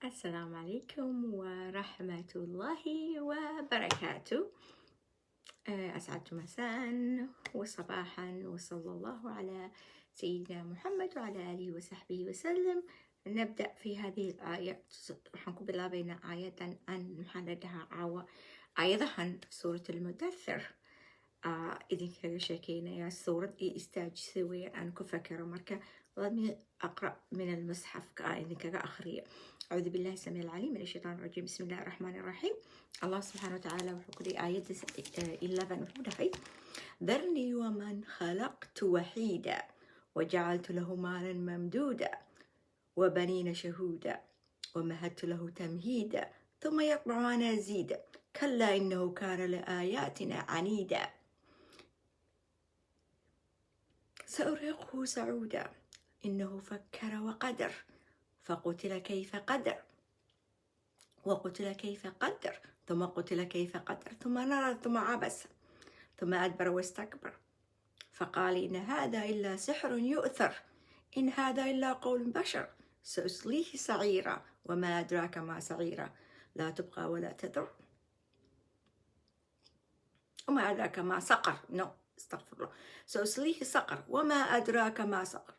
السلام عليكم ورحمة الله وبركاته. أسعدتم مساء وصباحا، وصلى الله على سيدنا محمد وعلى آله وصحبه وسلم. نبدأ في هذه الآية. waxaan ku bilaabaynaa aayadan aan maxaan ladhahaa caawa aayadahan suurat almudathir idinkaga sheekeynayaa suurad iyo istaajisa weeyaan aan ku fakero marka let me أقرأ من المصحف idinkaga akhriya. أعوذ بالله السميع العليم من الشيطان الرجيم. بسم الله الرحمن الرحيم. الله سبحانه وتعالى وحكري آية 11 وحكري ذرني ومن خلقت وحيدا وجعلت له مالا ممدودا وبنين شهودا ومهدت له تمهيدا ثم يطمع أن أزيد كلا إنه كان لآياتنا عنيدا سأرهقه صعودا إنه فكر وقدر فقتل كيف قدر وقتل كيف قدر ثم قتل كيف قدر ثم نظر ثم عبس ثم أدبر واستكبر فقال إن هذا إلا سحر يؤثر إن هذا إلا قول بشر سأصليه سعيرا وما أدراك ما سعيرا لا تبقى ولا تذر وما أدراك ما سقر استغفر الله سأصليه سقر وما أدراك ما سقر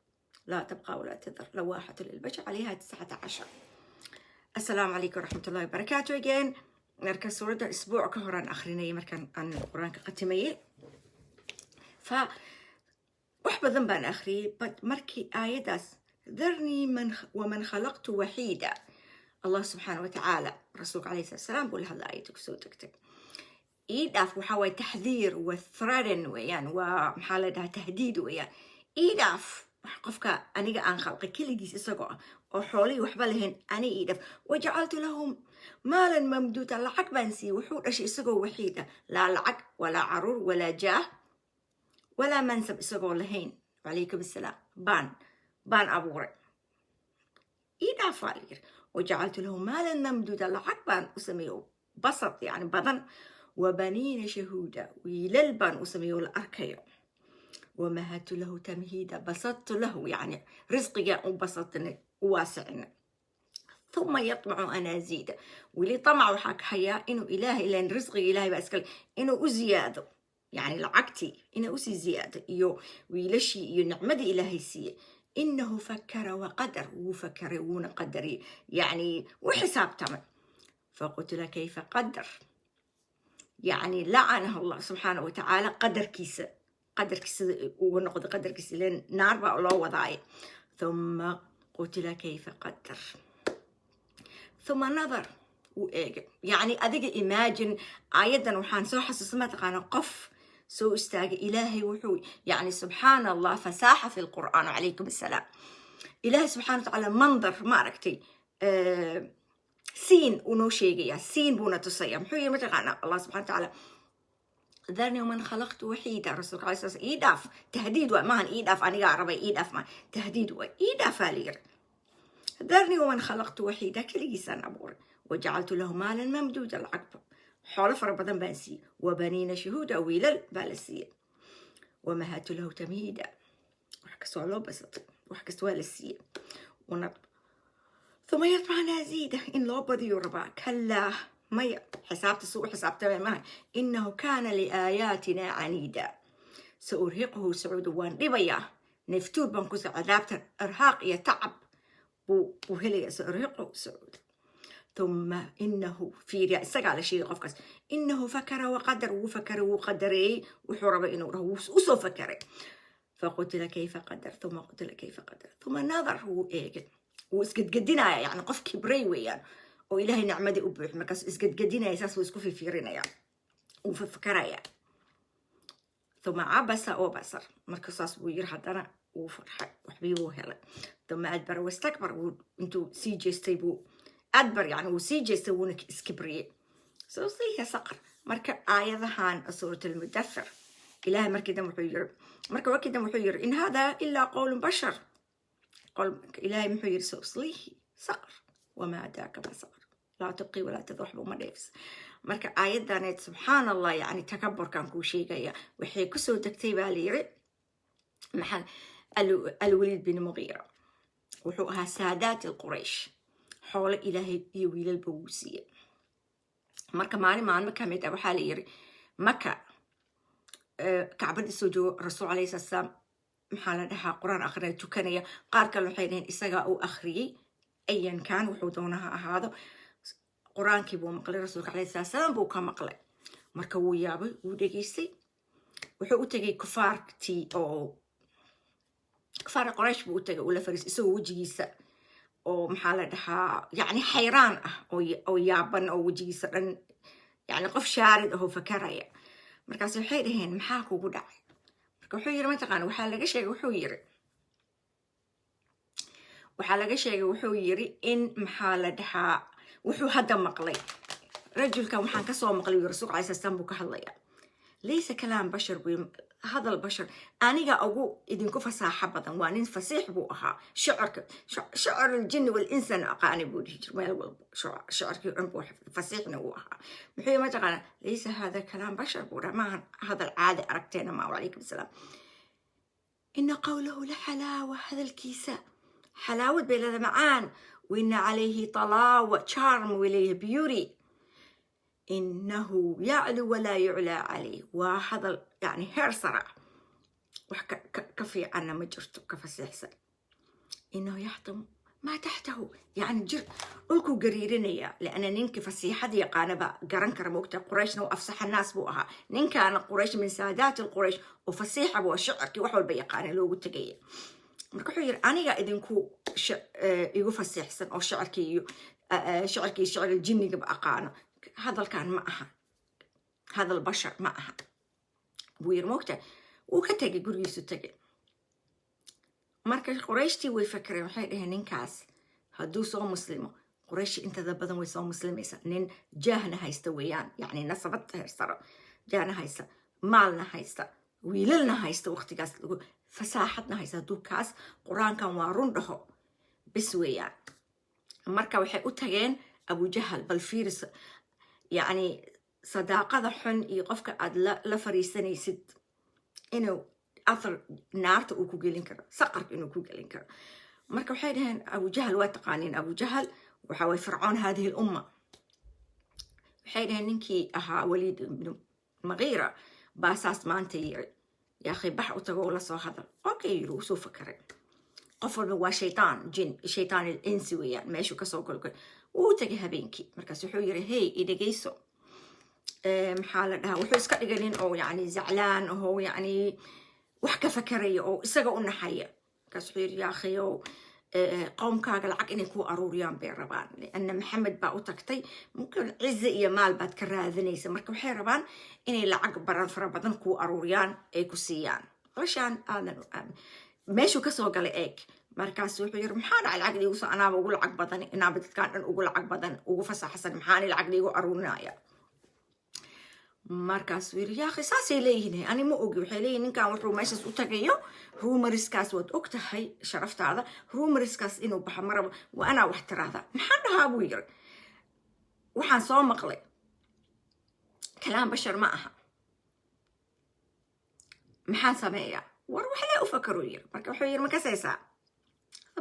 لا تبقى ولا تذر لواحة للبشر عليها 19. السلام عليكم ورحمة الله وبركاته. again مركز سورة أسبوع كهران آخرين مركز عن القرآن كقتمي وحبة ذنبان آخري مركي آية داس ذرني ومن خلقت وحيدا. الله سبحانه وتعالى رسولك عليه الصلاة والسلام بقول هذا آية تكتب إيداف وحاول تحذير وثرن ويان ومحالدها تهديد ويان إيداف qofka aniga aan khalqay keligiis isagoo ah oo xoolihii waxba lahayn ani ii dhaf wajacaltu lahum maalan mamduuda lacag baan siiyey wuxuu dhashay isagoo waxiida laa lacag walaa caruur walaa jaah walaa mansab isagoo lahayn calaykum assalaam baan abuuray ii dhaafaa layiri wajacaltu lahum maalan mamduuda lacag baan u sameeyo basad yani badan wabaniina shahuuda wiilal baan u sameeyo la arkayo ومهدت له تمهيدا بسطت له يعني رزقي وبسطني وواسعني ثم يطمع أن أزيد واللي طمع وحاك حياة إنه إلهي لأن رزقي إلهي بأسكال إنه أزياده يعني لعقتي إنه أسي زيادة ويلشي نعمدي إلهي سي إنه فكر وقدر وفكر ونقدري يعني وحساب تمام فقتل كيف قدر يعني لعنه الله سبحانه وتعالى قدر كيسه قدركيس ونقض قدركيس لين نار بقى الله وضعي ثم قتل كيف قدر ثم نظر وإيجا يعني أديك إيماجن أيضا وحان سو حسس ما تقانا قف سو استاج إلهي وحوي يعني سبحان الله فساحة في القرآن عليكم السلام. إلهي سبحانه وتعالى منظر معركتي سين ونوشيجيا سين بونا تصيم حوي ما تقانا الله سبحانه وتعالى ذرني ومن خلقت وحيدا. رسولك عليه الصلاة والسلام إيداف تهديد وما هن إيداف أنا عربي إيداف ما تهديد وإيداف لير ذرني ومن خلقت وحيدا كل جسان أبور وجعلت له مالا ممدودا العقب حول فربضا بانسي وبنين شهودا ويلل بالسية ومهدت له تمهيدا وحكسوا له بسط وحكسوا للسية ثم يطمع أن أزيده إن لو بدي يربا كلا ما حسابت سوء حسابت ما إنه كان لآياتنا عنيدا سأرهقه سعود وان ربيا نفتور بنكوس عذابت إرهاق يتعب وهلي سأرهقه سعود ثم إنه في رأسك على شيء غفكس إنه فكر وقدر وفكر وقدري وحرب إنه وسو فكر فقتل كيف قدر ثم قتل كيف قدر ثم نظر هو إيه واسكت قدنا يعني قف كبري ويان وإلهي نعمدي أبوح مكاس إسقد قدينا يساس ويسكو في فيرنا يعني وفي فكرايا ثم عبس وبصر مركزاس وير حدنا وفرح وحبيبه هلا ثم أدبر واستكبر وانتو سيجي استيبو أدبر يعني وسيجي يسوونك إسكبرية سوصيها سقر مركا آية ذهان سورة المدثر إلهي مركدا محير مركا وكدا محير إن هذا إلا قول بشر قول إلهي محير سوصليه سقر وما أدراك ما سقر لا تبقي ولا تذوح بمريفس مركا آيات سبحان الله يعني تكبر كان كل شيء جاية وحي كسو تكتيب عليه محل الوليد بن مغيرة وحوها سادات القريش xoolo ilaahay iyo wiilalba wuu siiyey. marka maalmo ka mid ah waxaa la yiri maka kacbadii soo joogo rasuul calayhi salaam maxaa la dhahaa quraan akhrinaya tukanaya. qaar kale waxay dhaheen isagaa uu akhriyey ayan kaan wuxuu doonaha ahaado. quraankii buu maqlay rasuulka calayhi salaam buu ka maqlay. marka wuu yaabay wuu dhegaystay. wuxuu u tegay kufaartii oo kufaar quraysh buu u tegay uu la fariis isagoo wejigiisa oo maxaa la dhahaa yacni xayraan ah oo yaaban oo wejigiisa dhan yacni qof shaarid ahoo fakaraya. markaas waxay dhaheen maxaa kugu dhacay? marka wuxuu yiri mataqaana waxaa laga sheegay wuxuu yiri in maxaa la dhahaa wuxuu hadda maqlay rajulkan waxaan ka soo maqlay rasuulka calayhi salaam buu ka hadlaya. laysa kalaam bashar hadal bashar aniga ugu idinku fasaaxa badan waa nin fasiix buu ahaa. shacr aljinni walinsan aqaani buu dhihi jiray meel walba shacarkii dhan buu fasiixna uu ahaa. muxuu yiri mataqaana laysa hada kalaam bashar buu dhaha maahan hadal caadi aragteena maa wacalaykum asalaam. ina qawlahu la xalaawa hadalkiisa xalaawad bay leedahay macaan. waina calayhi talaawa charm way leeyahay beauty. إنه يعلو ولا يعلى عليه وهذا يعني هرسرة كفي عنا مجرته كفسيحسن. إنه يحطم ما تحته يعني ألكو قريرينيا لأن ننك فسيحة دي قانبا قرن كرموكتا قريشنا وأفصح الناس بوها ننك أنا قريش من سادات القريش وفسيحة بو الشعر كي وحول بيقاني لو قلت جاية. مركو حير أنا قاعد نكو يقو فسيحسن أو شعر كي شعر الجني قبقى قانا. هذا كان معها هذا البشر معها بوير موقته وكتجي قريسو تجي. مركز قريشتي ويفكرين وحيد هنين كاس هدو سو مسلمة قريش انت ذا بدن ويسو مسلمة نين جاهنا هيستويان يعني نصبت هيسترا جاهنا هيستا مالنا هيستا ويللنا هيستا وقت كاس فساحتنا هيستا دو كاس قرآن كان وارون رهو بسويان. مركز وحي أتجين أبو جهل بالفيرس يعني صداقة حن يقفك عد لا فريسني سد إنه أثر نارت وكوجلين كرا سقرك إنه كوجلين كرا. مركب حيدهن أبو جهل واتقانين أبو جهل وحاول فرعون هذه الأمة. حيدهن نكي أها وليد بن مغيرة باساس ما أنت يا أخي بح وتقول صو هذا أوكي يروسو فكرين قفل هو شيطان جن شيطان الإنسي يعني ماشي كسو كل وتجي هبينكي مركز وحيري هي إذا جيسو محالها وحوس كأجلين أو يعني زعلان أو يعني وحكة فكرية أو سجوا حية كسحير يا أخي أو قوم كاجل عق إني كو أروريان بيربان لأن محمد باو تكتي ممكن عز يا مال بعد كرا ذنيس مركب حيربان إني لعق برا فربضن كو أروريان إيكوسيان علشان أنا ماشو كسو قال إيك مركز وحير محان على العقد يوصل أنا بقول عقبضني أنا بتكان أقول عقبضن وفصح حسن محاني العقد يقول أرونايا markaas wiir yaa qisaasay leeyihiin ani ma ogi waxay leeyihiin ninkan wuxuu meeshaas u tagayo rumorskaas waad og tahay sharaftaada rumorskaas inuu baxa maraba waa anaa wax tiraahda maxaan dhahaa buu yiri waxaan soo maqlay kalaam bashar ma aha maxaan sameeyaa war wax la u fakaro yiri marka wuxuu yiri ma kasaysaa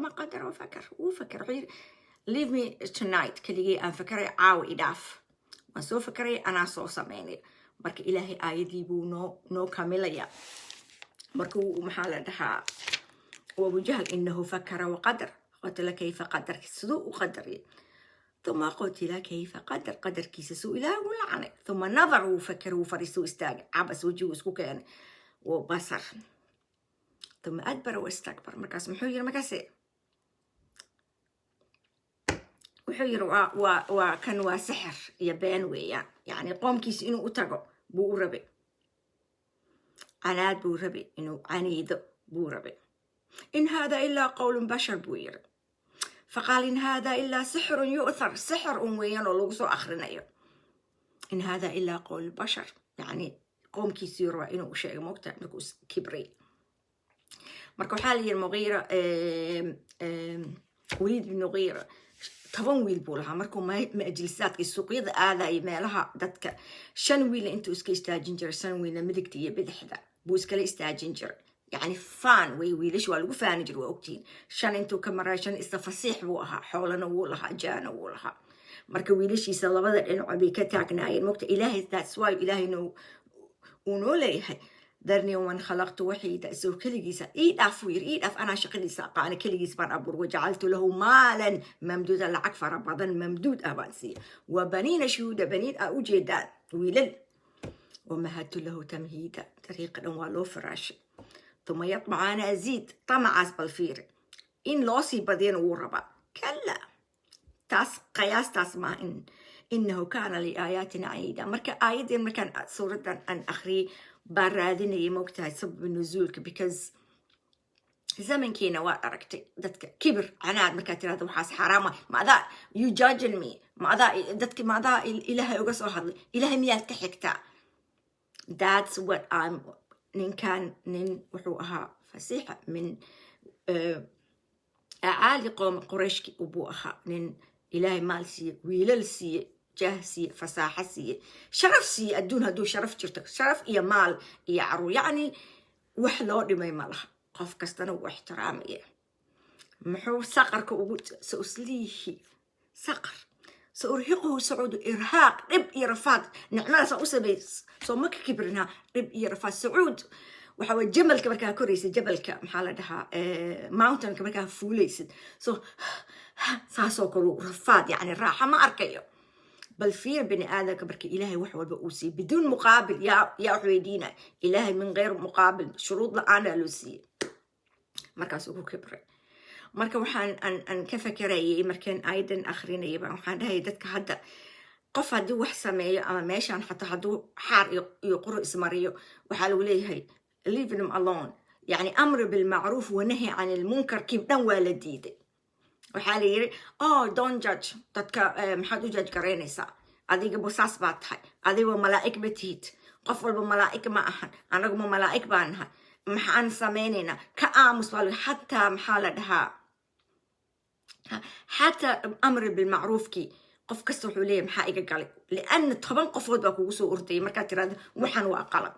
ma qadar u fakar wuxuu yiri leave me tonight kaligii aan fakaray caawa idaaf waan soo fakaray anaa soo sameynay marka ilaahay aayadii buu noo kamilaya marka maxaa la dhahaa Abu Jahl innahu fakara wa qadar qatala kayfa qadar siduu u qadaray ثم قتل كيف قدر كيس سوء إله ولعنه ثم نظر وفكر وفرس واستاج عبس وجهه وسكان وبصر ثم أدبر واستكبر مركز محير مكسي وحير وكان سحر يبان ويا يعني قوم كيس إنه أتقو بوربي عناد بوربي إنه عنيد بوربي إن هذا إلا قول بشر بوير فقال إن هذا إلا سحر يؤثر سحر ويان ولوسو آخرنا إن هذا إلا قول بشر يعني قوم كيسيروا إنه شيء مكتئب نكوس كبري مركو حالي المغيرة وليد بن مغيرة طبعا ويل بولها مركو ما جلسات السوقية هذا يمالها دتك شن ويل أنتو اسكي استاجنجر شن ويل مدكتي بدحدا بوسكلي استاجنجر يعني فان ويلش والو فان جرو اوكتين شان انتو كمراشان استفصيح بوها حولنا وولها جانا وولها marka wiilashiisa labada dhinac bay ka taagnaayeen mogta ilaahay that's why ilaahay uu noo leeyahay darni waman khalaqtu waxiida isoo keligiisa ii dhaaf wiir ii dhaaf anaa shaqadiisa aqaana keligiis baan abuur wajacaltu lahu maalan mamduuda lacag fara badan mamduud ah baan siiya wa baniina shuhuuda baniin aa u jeedaan wiilal wamahadtu lahu tamhiida dariiqa dhan waa loo faraashay ثم يطمع أنا أزيد طمع أسبل فير إن لوسي بدين وربا كلا قياس تسمع إنه كان لآياتنا عيدا مركا آيات مركا سورة أن أخري برادين يموكتها سبب النزول because زمن كينا وأركتي دتك كبر عناد مركا ترى وحاس حرامة ما ذا you judging me ما ذا دتك ما ذا إله يقص هذا إله ميال تحكتا that's what I'm نين كان نين وحوها فسيحة من أعالي قوم قريش أبوها نين إلهي مالسي ويللسي جهسي فساحسي شرفسي أدون هدو شرف جرتك شرف إيا مال إيا عرو يعني وحلو لما يمالها قف كستنا واحترامي محو سقرك أبو سأسليه سقر سأرهقه سعود إرهاق رب إرفاد نعمل سأسبي صومك كبرنا رب إرفاد سعود وحاول جبل كبركها كوريس جبل كمحل لها ماونتن كبركها فوليس ساسو كرو رفاد يعني الراحة ما أركيه بل في بني آدم كبرك إلهي وحول بأوسي بدون مقابل يا حويدينا إلهي من غير مقابل شروط لأنا لوسي مركز أبو كبري marka waxaan aan ka fakarayay markaan aydan akhrinayay baan waxaan dhahay dadka hadda qof haddii wax sameeyo ama meeshaan xataa hadduu xaar iyo quro ismariyo waxaa lagu leeyahay leave them alone yani amri bilmacruuf wanahi can ilmunkar kib dhan waa la diiday waxaa la yiri oh don't judge dadka maxaad u judge garaynaysaa adiga bosaas baad tahay adiga malaa'ig ma tihid qof walba malaa'ig ma ahan anaguma malaa'ig baan nahay maxaan sameynaynaa ka aamus baa xataa maxaa la dhahaa حتى أمر بالمعروف كي قف كسر حوليه محايقة قالي لأن طبعا قفود باكو سو أرتي مركات راد وحن وأقلب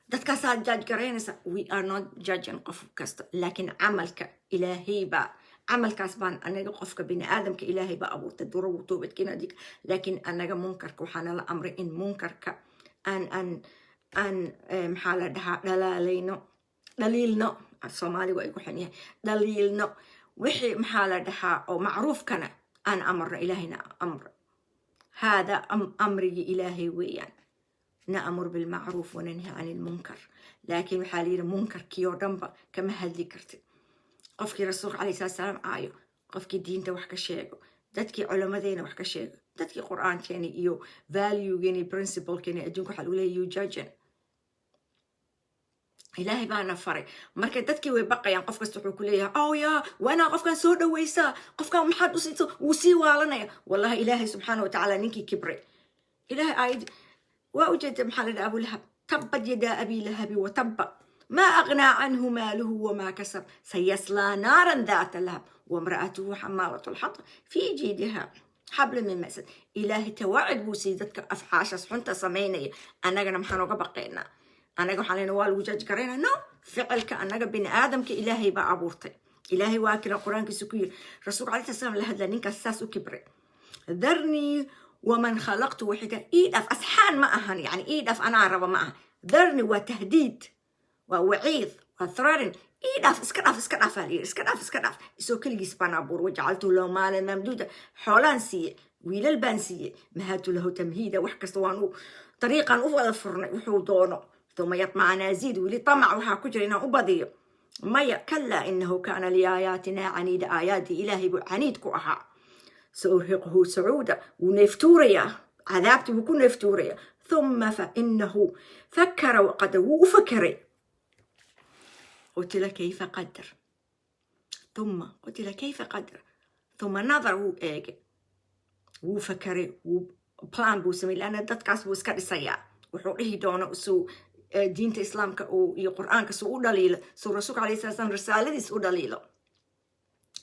دات كاسات جاج قرينسا we are not judging قف كسر لكن عملك إلهي با عمل كاسبان أنا قفك بني آدم كإلهي با أبو تدور وطوبت كنا ديك لكن أنا منكرك وحنا الأمر إن منكرك أن محالة دها دليلنا الصومالي ويقو حنيه دليلنا وحي محالة دها أو معروف كان أن أمر إلهنا أمر هذا أمري إلهي ويان نأمر بالمعروف وننهي عن المنكر لكن وحالي منكر كيو دنبا كما هل ذكرت قفكي رسول عليه الصلاة والسلام آيو قفكي دين توحك الشيء دتكي علماء دينا وحك الشيء دتكي قرآن كيني إيو value كيني principle كيني أجنكو حلولي يو judging إلهي بانا فري مركا دتكي ويبقيان قفك استحو كليها أو يا وانا قفكان سودا ويسا قفكان محاد وسي والنا والله إلهي سبحانه وتعالى نيكي كبري إلهي آيد وأوجد محل أبو لهب تبت يدا أبي لهب وتب ما أغنى عنه ماله وما كسب سيصلى نارا ذات لهب وامرأته حمالة الحطب في جيدها حبل من مسد إلهي توعد بوسيدتك أفحاش حنت سميني أنا جنا محنو بقينا أنا جو حاليا نوال وجاج كرينا نو فعلك أنا بني آدم كإلهي بعبورتي إلهي واكل القرآن كسكير رسول عليه السلام لهذا لينك أساس وكبر ذرني ومن خلقت وحدة إيدف أسحان معهن يعني إيدف أنا عرب معها ذرني وتهديد ووعيظ وثرار إيدف اسكناف إسو كل جسبان عبور وجعلته له مالا ممدودا حولان سي ويل البانسية مهاتوا له تمهيدا وحكستوانو طريقا أفضل فرن وحودونه ثم يطمع نازيد ولي طمع وها كجرنا أبضي ما كلا إنه كان لآياتنا عنيد آيات إلهي عنيد كوها سأرهقه سعودا ونفتوريا عذابتي بكون نفتوريا ثم فإنه فكر وقدر وفكر قتل كيف قدر ثم قتل كيف قدر ثم نظر إيجي وفكر وبلان بوسمي لأن دتكاس بوسكر السياء وحوله دونه وسو دينة إسلام وقرآن كسو دليل سو رسول عليه الصلاة والسلام رسالة سو دليل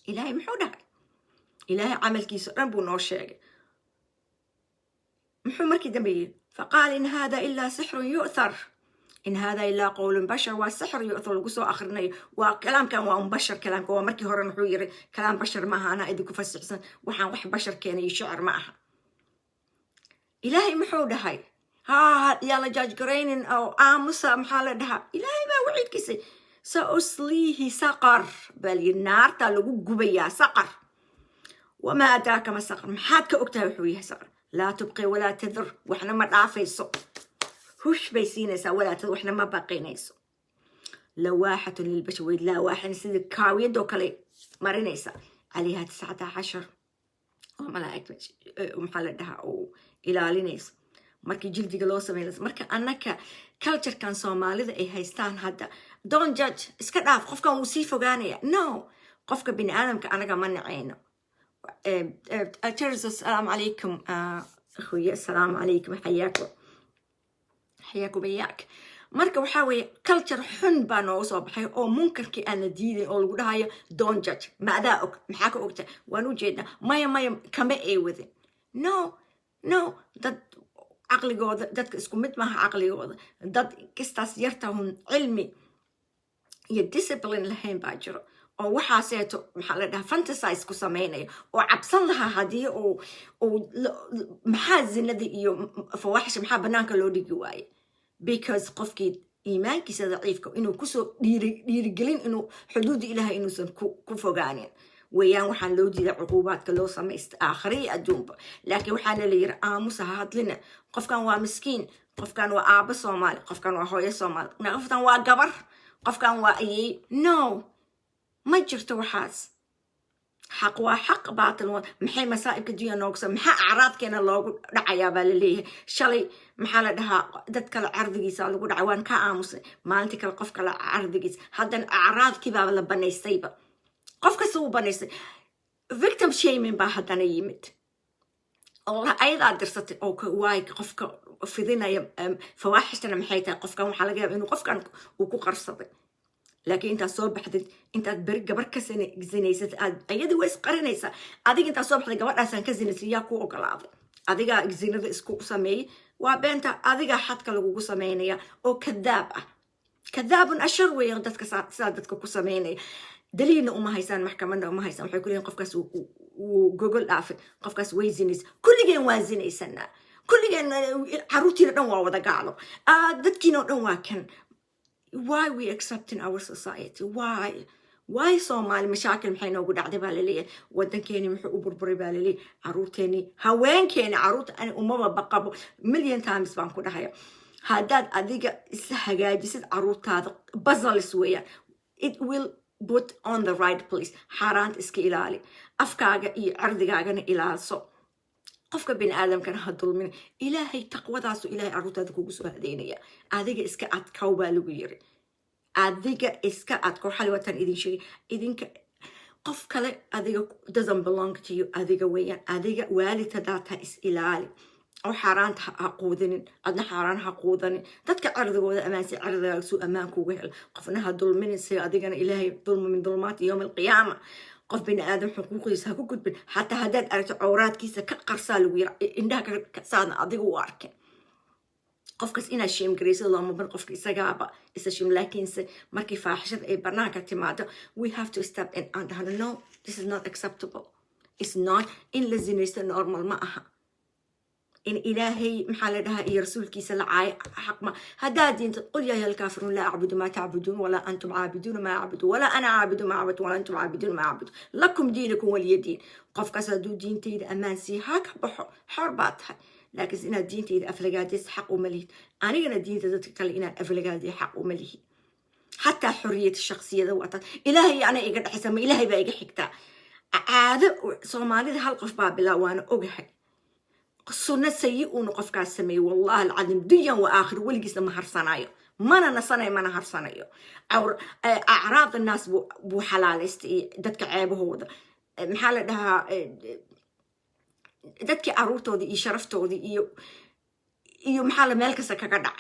إلهي محوده إلهي عمل كيس ربو نوشيغ محو مركي دنبي فقال إن هذا إلا سحر يؤثر إن هذا إلا قول بشر والسحر يؤثر القصو آخرنا وكلام كان ومبشر كلام كان ومركي هورن حوير كلام بشر معها أنا إذا كفس حسن وحن وح بشر كان يشعر معها إلهي محودة هاي ها يلا جاج جرين أو آموسا محالة دها إلهي ما وعيد كيسي سأصليه سقر بل النار تلقو قبيا سقر وما أدراك ما سقر محادك أكتها حويها سقر لا تبقي ولا تذر وإحنا ما نعرفيسو هوش بيسينيسا ولا تذر وإحنا ما باقينيسو لواحة للبشر لا واحد سيد كاوية دوكالي مارينيسا عليها 19 وملائكة ومحل دها إلى لينيس markii jildiga loo sameeyay marka annaka culture kan Soomaalida ay haystaan hadda don't judge iska dhaaf qofkan uu sii fogaanaya no qofka bini aadamka anaga ma nacayno السلام عليكم أخوي السلام عليكم حياكم بياك marka waxa weeye culture xun baa noo soo baxay oo munkarkii aan la diiday oo lagu dhahayo don't judge maadaa og maxaa ka ogta waan u jeednaa maya kama ay wadin no dad caqligooda dadka isku mid maaha caqligooda dad kastaas yartahun cilmi iyo discipline lahayn baa jiro oo waxaaseeto maxaa la dhahaa fantasize ku samaynayo oo cabsan lahaa haddii maxaa zinada iyo fawaaxisha maxaa banaanka loo dhigi waaye because qofkii iimaankiisa daciifka inuu kusoo dhiirigelin inuu xuduuda ilaahay inuusan ku fogaanin ويان وحن لو دي عقوبات كلو سميست آخري أدومب لكن وحن اللي يرآموس هاد لنا قف كان ومسكين قف كان وآب صومال قف كان وهوي صومال نقف كان وقبر قف كان وأي نو ما جرت وحاس حق وحق باطل محي مسائب كديا نوكس محا أعراض كان الله دعيا بالليه شلي محل دها دتك العرض جيس الله دعوان كآموس مالتك القف كلا عرض جيس هذا أعراض كبا ولا بني سيبه قفك سوبانيس victim shaming baa haddana yimid oo ayadaa dirsatay oo waay qofka fidinaya fawaaxishtana maxay tahay qofkan waxaa laga yaabaa inuu qofkan uu ku qarsaday laakiin intaad soo baxdid intaad beri gabar ka zinaysad ayadii way isqarinaysaa adiga intaad soo baxday gabadhaasaan ka zinaysay yaa ku ogolaaday adigaa zinada isku sameeyey waa beenta adigaa xadka lagugu sameynaya oo kadaab ah kadaabun ashar weeye dadka sidaa dadka ku sameynaya دليلنا وما هيسان محكمنا وما هيسان وحي كلين قفكاس وجوجل دافع قفكاس ويزينيس كل جين وازينيس سنة كل جين عروتي نوع وذا قالوا دتكينا نوع كان why we accept in our society why Somali مشاكل محينا وقول عدي بالليل ودن كيني محو بربري بالليل عروتيني هوين كيني عروت أنا وما بقى مليون times بانكو ده هاداد أديك السحاجة جسد عروت هذا بزل سويا it will put on the right place حارانت اسكي إلالي أفكاغا إي عردقاغا إلالسو قفك بين آدم كان هدول من إلهي تقوى داسو إلهي عروتا دكوكو سو هدينيا أديك اسكا أتكاو بالوغيري أديك اسكا أتكو حلوة إذن شيء إذن قفك لي أديك doesn't belong to you أديك ويان أديك والي تداتها إس إلالي أو حاران حقودن أدنى حاران حقودن تدك عرض أمانسي عرض سوء أمانكو وهل قفناها ظلم من السيء أدقنا إلهي ظلم من ظلمات يوم القيامة قف بين آدم حقوقي ساكو كتبن حتى هداد أرت عورات كيسا كقرصال ويرا إنها كسادنا أدقو واركن قف كس إنا شيم جريس الله مبن قف كيسا جابا إسا شيم لكنس مركي فاحشة أي برناكة تمادا we have to step in and no this is not acceptable it's not in لزينيس normal معها إن إلهي محلدها إيه رسول كيس العاي حق ما هدادين تقول يا الكافرون لا أعبد ما تعبدون ولا أنتم عابدون ما أعبد ولا أنا عابد ما أعبد ولا أنتم عابدون ما أعبد لكم دينكم ولي دين قف كسدو دين تيد أمانسي هاك حرباتها لكن إن الدين تيد أفلقاديس حق ومليه أنا إن الدين تذكر إن أفلقادي حق ومليه حتى حرية الشخصية ذواتها إلهي أنا إيقاد حسام إلهي بقى حكتا عاد صومالي ده هالقف بابلا وأنا أقحي السنة سيء ونقف كاسمي والله العظيم دنيا وآخر ولقيس لما هرسانايو ما نصناي ما هرسانايو أو أعراض الناس بو حلالستي دتك عيبه هو ده محل ده دتك عروتو دي شرفتو دي إيو محل مالك سكاكدع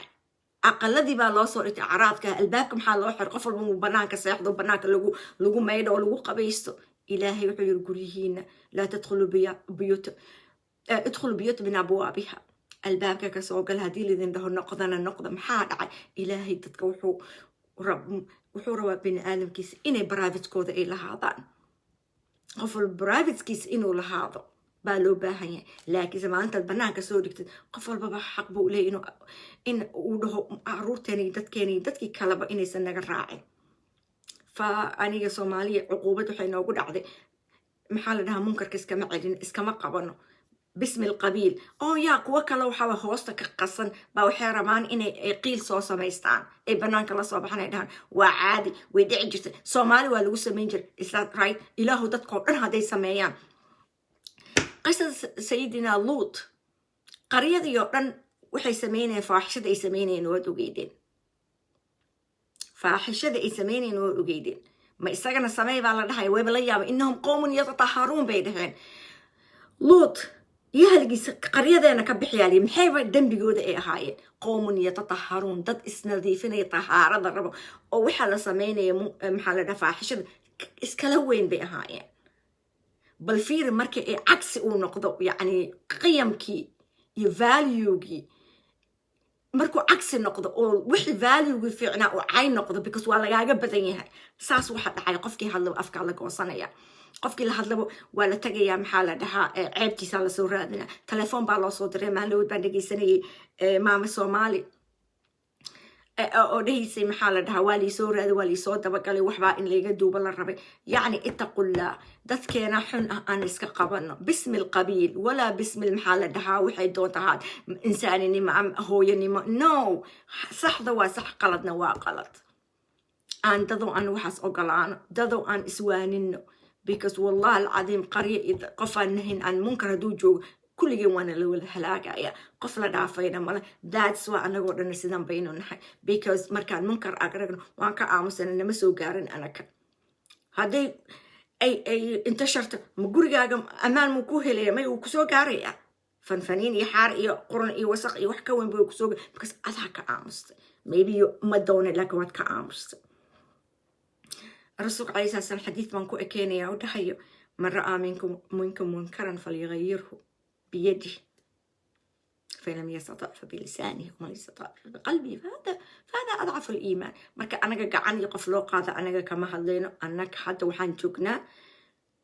أقل ذي بالله صورت أعراض كالباك محل وحر قفل بناك سيحضر بناك لغو ميدا ولغو قبيستو إلهي وحي يقوليهين لا تدخلوا بيوت ادخلوا بيوت من أبوابها albaabka ka soo gal haddii lidin dhaho noqdana noqda maxaa dhacay ilaahay dadka wuxuu rabaa bini aadamkiisa inay privatekooda ay lahaadaan qof walba privatekiisa inuu lahaado baa loo baahan yahay laakiinse maalintaad banaanka soo dhigtid qof walbaba xaq buu leeyahy in uu dhaho caruurteena iyo dadkeena iyo dadkii kaleba inaysan naga raacin fa aniga soomaaliya cuquubad waxay noogu dhacday maxaa la dhahaa munkarka iskama celin iskama qabano bismi alqabiil oo yaa kuwa kale waxaa hoosta ka qasan baa waxay rabaan inay qiil soo samaystaan ay banaanka la soo baxan ay dhahaan waa caadi way dhici jirtay soomaali waa lagu samayn jiray is that right ilaahu dadkoo dhan hadday sameeyaan qisada sayidina luut qaryadii oo dhan waxay sameynayeen faaxishada ay sameynayeen waad ogeydeen faaxishada ay sameynayeen waad ogeydeen ma isagana samey baa la dhahaya wayba la yaaba innahum qowmun yatataharuun bay dhaheen luut iyo halgiisa qaryadeena ka bixiyaaliy maxayba dembigooda ay ahaayeen qowmun yatataharuun dad isnadiifinaya tahaarada rabo oo waxaa la sameynaya maxaa la dhaha faaxishada iskala weyn bay ahaayeen bal fiiri markii ay cagsi uu noqdo yacni qiyamkii iyo valuegii markuu cagsi noqdo oo wixii valuegii fiicnaa oo cay noqdo because waa lagaaga badan yahay saas waxa dhacay qofkii hadlaba afkaa la goosanaya qofkii la hadlabo waa la tagayaa maxaa la dhahaa ceebtiisaa lasoo raadina telefoon baa loo soo diray maalin baan dhegeysanayay maama soomaali oo dhahaysay maxaa la dhahaa waa liisoo raaday waa liisoo dabagalay waxbaa in layga duuba la rabay yacni ittaqullaa dadkeena xun ah aan iska qabano bismi alqabiil walaa bismi maxaa la dhahaa waxay doonta ahaad insaaninimo ama hooyanimo no saxda waa sax qaladna waa qalad aan dadow aan waxaas ogolaano dadow aan iswaanino because wallahi alcadiim qaryo qofaan nahin aan munkar hadduu joogo kulligeen waana la wada halaagaya qof la dhaafayna male that's waa anagoo dhan sidan baynu nahay because markaan munkar aragno waan ka aamusana nama soo gaarin anaga hadday ay intasharta ma gurigaaga ammaan muu ku helaya may uu kusoo gaaraya fanfaniin iyo xaar iyo quran iyo wasaq iyo wax ka weyn buu kusoo because adaa ka aamustay maybe ma doone laakiin waad ka aamustay rasuulka calayhi salaam xadiid baan ku ekeenaya u dhahayo man ra'aa minkum munkaran falyughayyirhu بيده فلم يستطع فبلسانه وما يستطع بقلبه فهذا أضعف الإيمان مركا أنا قاعد يقف لو قاعدة أنا كما هلينا أنك حتى وحن جوكنا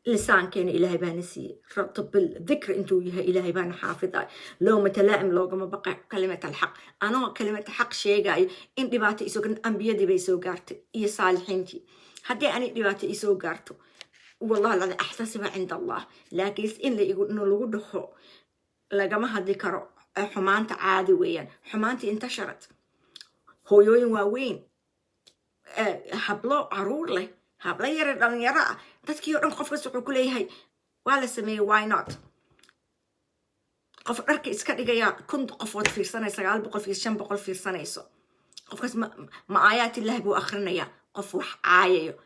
لسان كان إلهي بانسي رطب الذكر أنتو إلهي بان حافظة لو متلائم لو ما بقى كلمة الحق أنا كلمة الحق شيء جاي إن دبعتي إسوق أنبياء دبي سوقارت إيه صالحينتي هدي أنا دبعتي إسوقارتو والله الذي أحتسب عند الله لكن إن اللي يقول إنه لو دخو لجماعة ذكر حمانت عادي ويان حمانتي انتشرت هو يوين وين حبلو عرور له حبلا يرد أن يرى تذكير أن قف السوق كله هاي ولا سمي why not قف ركز كذا جاي كنت قفوت في سنة سجال بقول في شن بقول في سنة يسوع قف كاس ما آيات الله بو آخرنا يا قف عاية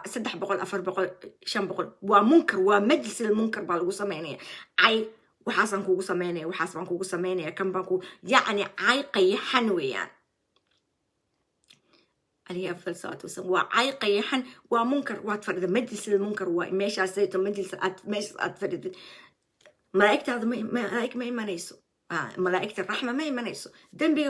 سدح بقول أفر بقول شن بقول ومنكر ومجلس المنكر بالغو سمينية عاي وحاسن كوكو سمينية وحاسن كوكو سمينية كم بنكو يعني عاي قيحن ويان عليه أفضل صلاة والسلام وعاي قيحن ومنكر واتفرد مجلس المنكر وماشي عسيته مجلس أتفرد ملائكة هذا ملائكة ما يمنيسوا ملائكة الرحمة ما يمنيسوا دنبي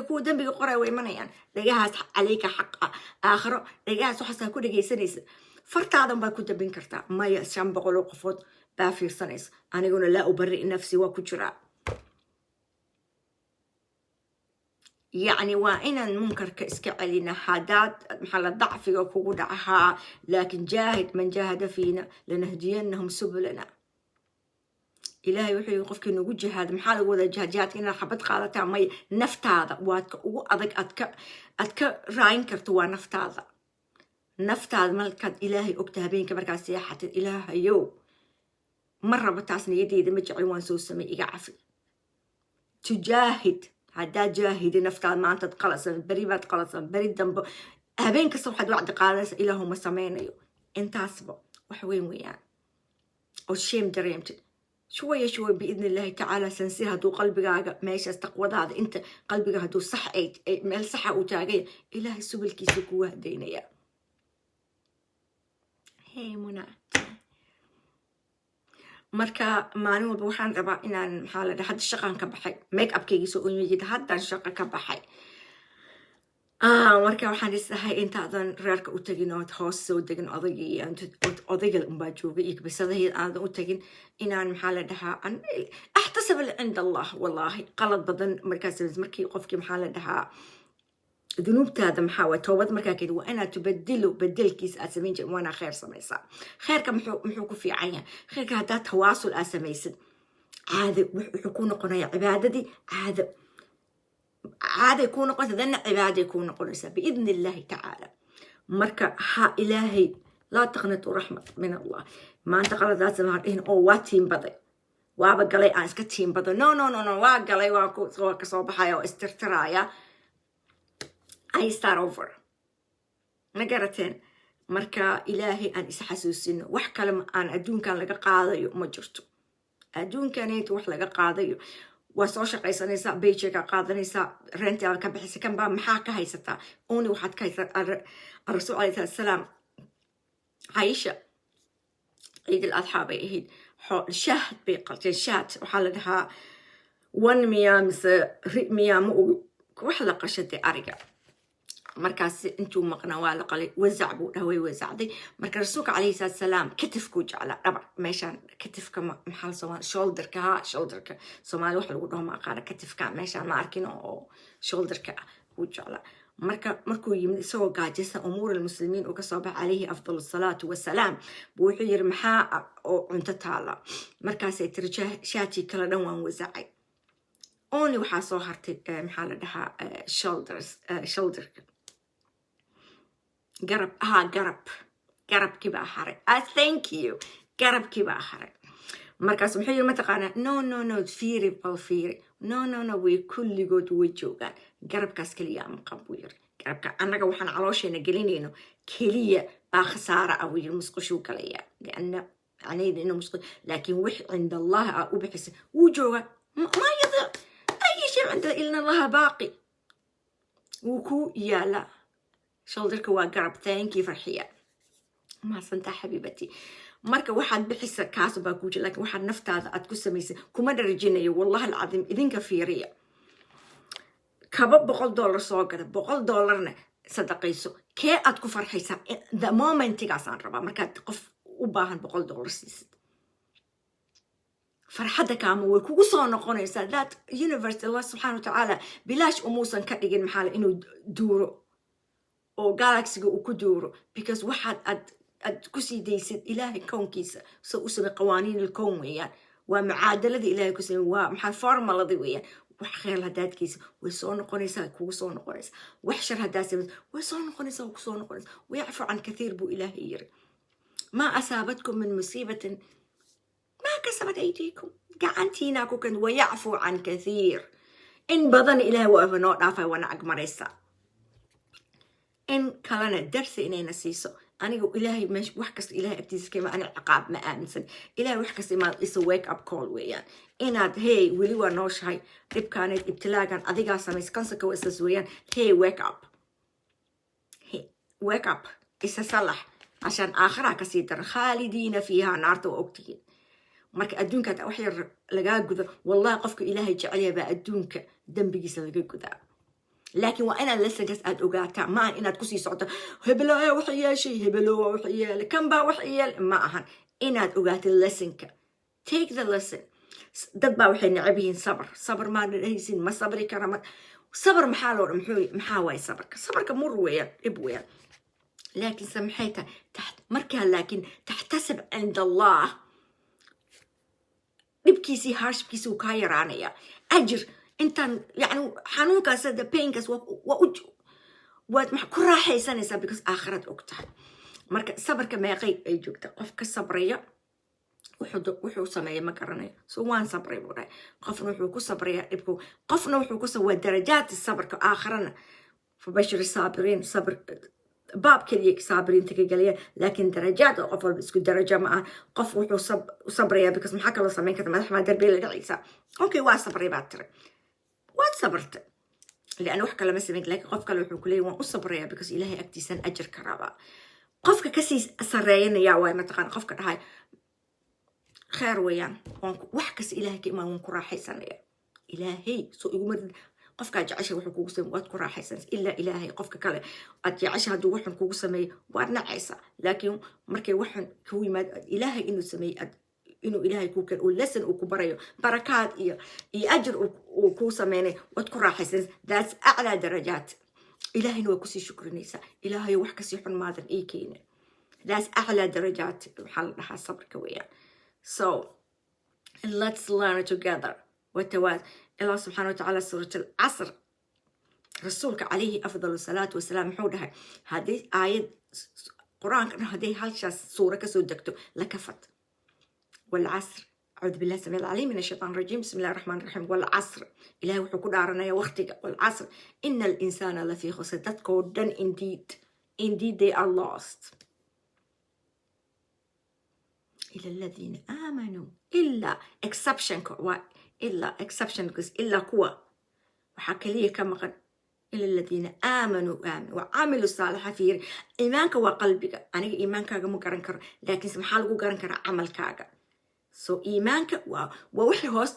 قرى ويمنيان لقاها عليك حق آخر لقاها سحسها كل جي سنيس فرت هذا ما كنت بنكرتا ما يشام بقولوا قفوت بافير سنيس أنا يقول لا أبرئ نفسي وكجرا يعني وإن المنكر كإسكالنا حادات محل الضعف وكودعها لكن جاهد من جاهد فينا لنهدينهم سبلنا إلهي وحي يقفك إنه وجه هذا محل وذا جهاد إن حبت قالتها مي نفت هذا وأذك أتك راين كرتوا نفت هذا ملكة إلهي أكتها بينك بركة سياحة الإله يو مرة بتعسني يدي إذا مجعل وانسو السمي يقعفي تجاهد هدا جاهد نفت هذا ما أنت تقلصن بريبات قلصن بريد دنب هبين كسر حد وعد قالس إله ما سمينا أنت أسبق وحوين ويان والشيم دريمت شوي بإذن الله تعالى سنسير هدو قلبك ماشي استقوى هذا أنت قلبك هدو صح مال صحة وتاجي إله السبل كيسكوا هدينا يا هي منى marka maalin walba waxaan rabaa inaan maxaa la dhahaa hadda shaqaan ka baxay make upkaygiisa u yimid haddaan shaqo ka baxay marka waxaan isdahay intaadan reerka u tagin ood hoos soo degin odayga unbaa joogay iyo bisadahii aadan u tagin inaan maxaa la dhahaa axtasab cinda allah wallahi qalad badan markaas markii qofkii maxaa la dhahaa dunuubtaada maxaa waay toobad markaa kadib waa inaad tubadilo bedelkiisa aad samayn jirin waana khayr samaysaa khayrka muxuu ku fiican yahay khayrka haddaad tawaasul aad samaysid caado wuxuu ku noqonaya cibaadadii caaday kuu noqonaysa dana cibaaday kuu noqonaysaa biidni illaahi tacaala marka ha ilaahay laa taqnatu raxmat min allah maanta qaladaas maa dhihin oo waa tiimbaday waaba galay aan iska tiimbado no waa galay waa kasoo baxaya oo istirtiraya I start over ma garateen marka ilaahay aan is xasuusino wax kale aan adduunkan laga qaadayo ma jirto adduunkaneetu wax laga qaadayo waa soo shaqaysanaysaa bayjega qaadanaysaa rentiaada ka bixisa kan baa maxaa ka haysataa oni waxaad ka haysataa rasuul alayhi salatu wasalaam caisha ciid al adxaa bay ahayd shaahad bay qalteen shaahad waxaa la dhahaa one miyaa mise miyaa ma ogi wax la qashaday ariga markaas intuu maqnaa waa la qalay wasac buu dhaha way wasacday marka rasuulka calayhi salaatu wasalaam katifkuu jeclaa dhabar meeshaan katifka maxaa soomaali shoulderka soomaali wax lagu dhaho ma aqaana katifka meeshaan ma arkin oo shoulderka ah buu jeclaa markuu yimid isagoo gaajaysan umuur almuslimiin uu kasoo baxa calayhi afdal asalaatu wasalaam buu wuxuu yiri maxaa oo cunto taala markaasay tiri shaatii kala dhan waan wasacay only waxaa soo hartay maxaa la dhahaa shoulderka garabkii baa haray thank you garabkii baa haray markaas muxuu yiri mataqaanaa no fiiri bal fiiri no way kulligood way joogaan garabkaas keliya maqan buu yiri garabka annaga waxaan caloosheena gelinayno keliya baa khasaara ah buu yiri musqushuu galaya lianna anayda inuu musqush laakiin wix cinda allah aa u bixisa wuu jooga ma yada ay shay cinda ilna allaha baaqi wuu ku yaala shoulderka waa garab thank you farxiya mahadsantaa xabiibati marka waxaad bixisa kaas baa ku jira laakiin waxaad naftaada aad ku samaysay kuma dharajinayo wallahi alcadiim idinka fiiriya kaba $100 soo gada $100na sadaqayso kee aad ku farxaysaa the momentigaasaan rabaa markaad qof u baahan $100 siisid farxadda kaama way kugu soo noqonaysaa that universe allah subxaana wa tacaala bilaash umuusan ka dhigin maxaa inuu duuro oo galaxiga uu ku duuro because waxaad aad ku sii daysid ilaahay kownkiisa soo u samay qawaaniin ilkown weeyaan waa mucaadalada ilaahay ku samay waa maxaa formalada weeyaan wax khayr hadaadkiisa way soo noqonaysaa kugu soo noqonaysaa wax shar hadaad samaysid way soo noqonaysaa ku soo noqonaysaa wayacfu can kathiir buu ilaahay yiri ma asaabatkum min musiibatin ma kasabat aydiikum gacantiina ku kan wayacfu can kathiir in badan ilaahay waa noo dhaafay wana agmaraysaa in kalena darsi inayna siiso aniga ilaahay meesh wax kasta ilaahay agtiisa kama ana ciqaab ma aaminsan ilaahay wax kasta ma is a wake up call weeyaan inaad hey weli waa nooshahay dhibkaaneed ibtilaagan adigaa samays kansarka waa isas weeyaan hey wake up isa salax عشان آخرها كسيدر خالدين فيها نار وأكتين marka adduunka wax yar laga gudo wallahi qofka ilaahay jecel yahay adduunka dambigiisa laga gudaa laakiin waa inaad lessons aad ogaataa ma inaad ku sii socdo hebelo wax yeeshay hebelo wax yeelay kan baa wax yeelay ma ahan inaad ogaato lessonka take the lesson dad baa waxay necab yihiin sabr ma dhahaysin ma sabri kara ma sabr maxaa loo maxaa waay sabrka mur weeyaan dhib weeyaan laakiin samxayta markaa laakiin taxtasib cinda allah dhibkiisii harshkiisii kaa yaraanaya ajir intaan yani xanuunkaas the painkaas waad ku raaxaysanaysaa because aakhirad og tahay marka sabarka meeqay ay joogta qof ka sabraya wuxuu sameeya ma garanayo so waan sabray buu dhahay qofna wuxuu ku sabraya dhibku qofna wuxuu ku waa darajaadka sabarka aakhirana fabashir saabiriin sabr باب كليك صابرين تكجليا لكن درجات أفضل بسكو درجة معه قف وحو صبريا بكس محاكا الله سمين كتما ما دربي لدعيسا أوكي واصبري باتر واصبرت لأنه وحكا لما سمين لك قفك لوحو كلي وان أصبريا بكس إلهي أكتسان أجر كرابا قفك كسي سريين يا واي متقان قفك هاي خير ويان وحكس إلهي كإما ونكو راحيسان إلهي سو يقول قفك أجعشه وحن كوكو سمي واد كرا حسن إلا إلهي قفك كله أجعشه هدو وحن كوكو سمي واد نعيسى لكن مركي وحن كوي ما إلهي إنه سمي إنه إلهي كوكل ولسن وكبريو بركات أجر وكو سميني واد كرا حسن ذات أعلى درجات إلهي نو كسي شكر نيسا إلهي وحكسي حن ماذا إيكيني ذات أعلى درجات حال لها صبر كويا so let's learn together والتواز الله سبحانه وتعالى سورة العصر رسولك عليه أفضل الصلاة والسلام حولها هذه آية قرآن كان هذه هالشاس سورة كسودكتو لكفت والعصر أعوذ بالله السميع العليم من الشيطان الرجيم بسم الله الرحمن الرحيم والعصر إلهي وحكو دارنا يا وقتك والعصر إن الإنسان لفي خسر تذكر done indeed they are lost إلا الذين آمنوا إلا exception إلا كوا وحكى لي كما قال إلا الذين آمنوا وعملوا الصالحات في إيمانك وقلبك أنا إيمانك مو قرن لكن سبحان الله قرن عملك سو إيمانك ووحي هوس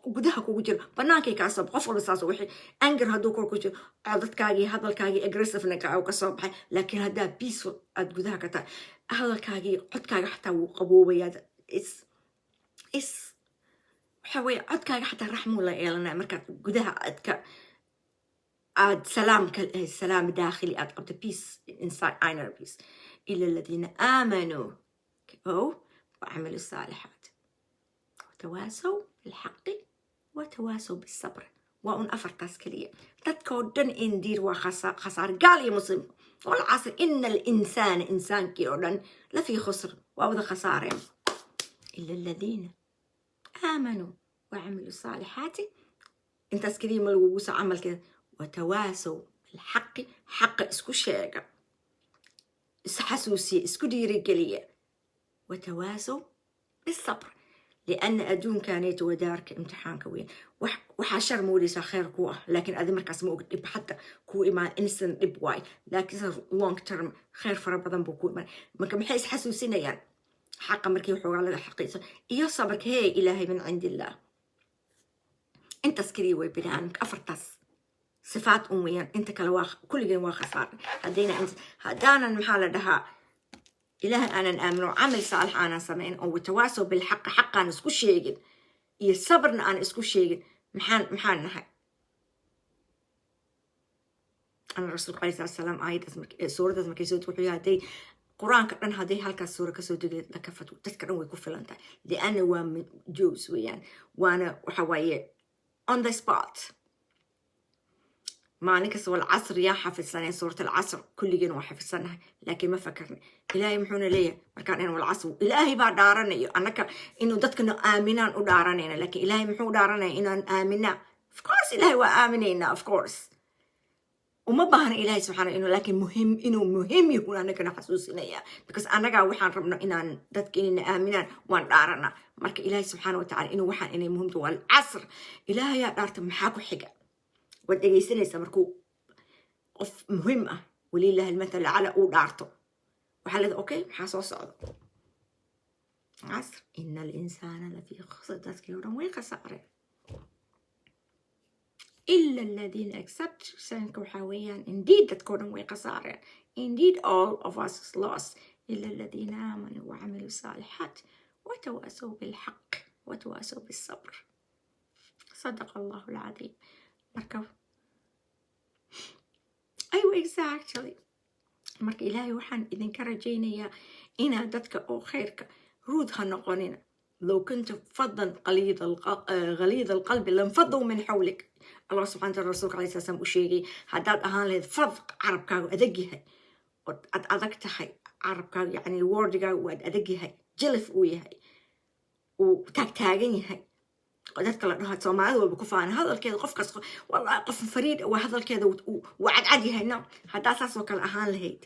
قدها كوجر بناكي كاسب قفل الساس وحي أنجر هدو كوجر عادتكاجي هذا الكاجي aggressive نك أو كصبح لكن هذا peaceful قدها كتا هذا الكاجي عدكاجي حتى وقبوبة يد is حوي عدكاجي حتى رحمة الله إلنا مركز قدها عد سلام داخلي عد the peace inside inner peace إلا الذين آمنوا وعملوا الصالحات وتواصوا بالحق وتواصوا بالصبر وأن أفرتاس كلية تتكودن إندير وخسار قال يا مسلم والعصر إن الإنسان إنسان كيودن لفي خسر وأوذى خسارين إلا الذين آمنوا وعملوا الصالحات انت اسكري ملووس عمل كذا وتواصوا بالحق حق اسكو شيغا حسوسي اسكو ديري قلية وتواصوا بالصبر لأن أدون كانت ودارك امتحان كوين وحشر موليسا خير كوه لكن أذي مركز موقف حتى كو إما إنسان إبواي لكن long term خير فربضان بوكو ما كم حيس حسوسين يعني حق مركي وحوق على الحقيقة إيا صبرك هي إلهي من عند الله أنت سكريوي بلانك أفرتس صفات أمويا أنت كالواخ كل جن واخسار هدانا المحالة لها إله أنا نآمن وعمل صالح أنا سمعين أو تواصل بالحق حقا نسكو شيء يصبرنا أنا اسكو شيء محان نحن أنا الرسول عليه الصلاة والسلام آية سورة ذمك يسوي تقول هذه قرآن كأن هذه هالك السورة كسوي لكفت وتذكر أنه يكفل أنت لأنه هو جوز ويان وأنا وحواي on the spot ما نكس والعصر يا حفظ سنة سورة العصر كل جن وحفظ سنة لكن ما فكرني إلهي محونا ليه مكان أنا والعصر إلهي بعد دارني أنا إنه دتك إنه آمنا ودارني لكن إلهي محو دارني إنه آمنا of course إلهي وآمنين of course وما بهنا إلهي سبحانه إنه لكن مهم يكون أنا كنا حسوسنا يا because أنا قاعد وحنا ربنا إنه دتك إنه آمنا ودارنا مرك إلهي سبحانه وتعالى إنه وحنا إنه مهم تو العصر إلهي يا دارت محاكو حاجة ودقيسني سمركو قف مهمة ولله المثل على ودارته وحلد أوكي حاسو صعد عصر إن الإنسان لفي خسر تذكير وخسارة إلا الذين accept سنكو حويا indeed تذكرون وخسارة indeed all of us lost إلا الذين آمنوا وعملوا الصالحات وتواصوا بالحق وتواصوا بالصبر صدق الله العظيم مركب أيوة exactly مرك إلهي وحن إذن كرجينا إنا دتك أو خيرك رودها نقوننا لو كنت فضا غليظ القلب لانفضوا من حولك الله سبحانه وتعالى رسولك عليه السلام وشيغي هداد أهان لهذ فض عربك أدقيها أدقتها عربك يعني الوردك وأدقيها جلف وياها وتاجينها قدرت كلا رهات سومالي والبكوفان هذا الكذا قف والله قف فريد وهذا الكذا وعد عدي هنا هذا أساس وكل أهان لهيد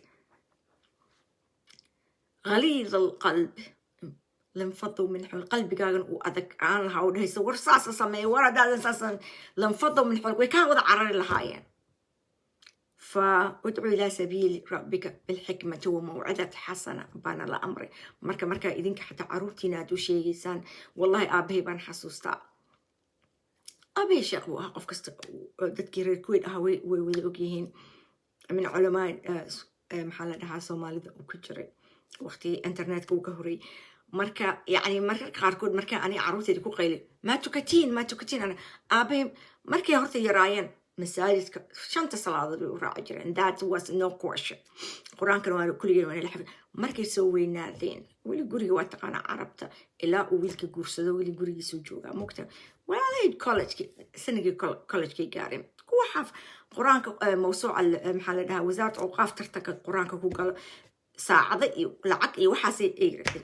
غليظ القلب لانفضوا من حول قلبي قاعد وأذك عن هؤلاء يصور صاصة سمي ورا ده أساسا لانفضوا من حول ويكان وضع عرر لهاين فادعو إلى سبيل ربك بالحكمة وموعظة حسنة بان الله أمري مركا إذنك حتى عروتي نادو شيء إنسان والله أبهي بان حسوستا أبهي شيخ وها قف كست تذكير الكويت هاوي وذوقيهن من علماء محل دها سومالي وكجري وقتي إنترنت كوكهوري مركا يعني مركا قاركود مركا أنا عروتي دكو قيلي ما تكتين أنا أبهي مركا هرتي يراين مساجد شنطة صلاة وراجل and that was no question القرآن كانوا كل يوم أنا لحفظ مركي سوي نادين واللي قولي واتقنا عربته إلا ويلك قرصة واللي قولي سوجوها مكتب ولا ليد كولج سنة كولج كي قارم كوا حف قرآن موسوعة محل ده وزارة أوقاف ترتك القرآن كوا قال ساعة لعق وحاسي إيرتي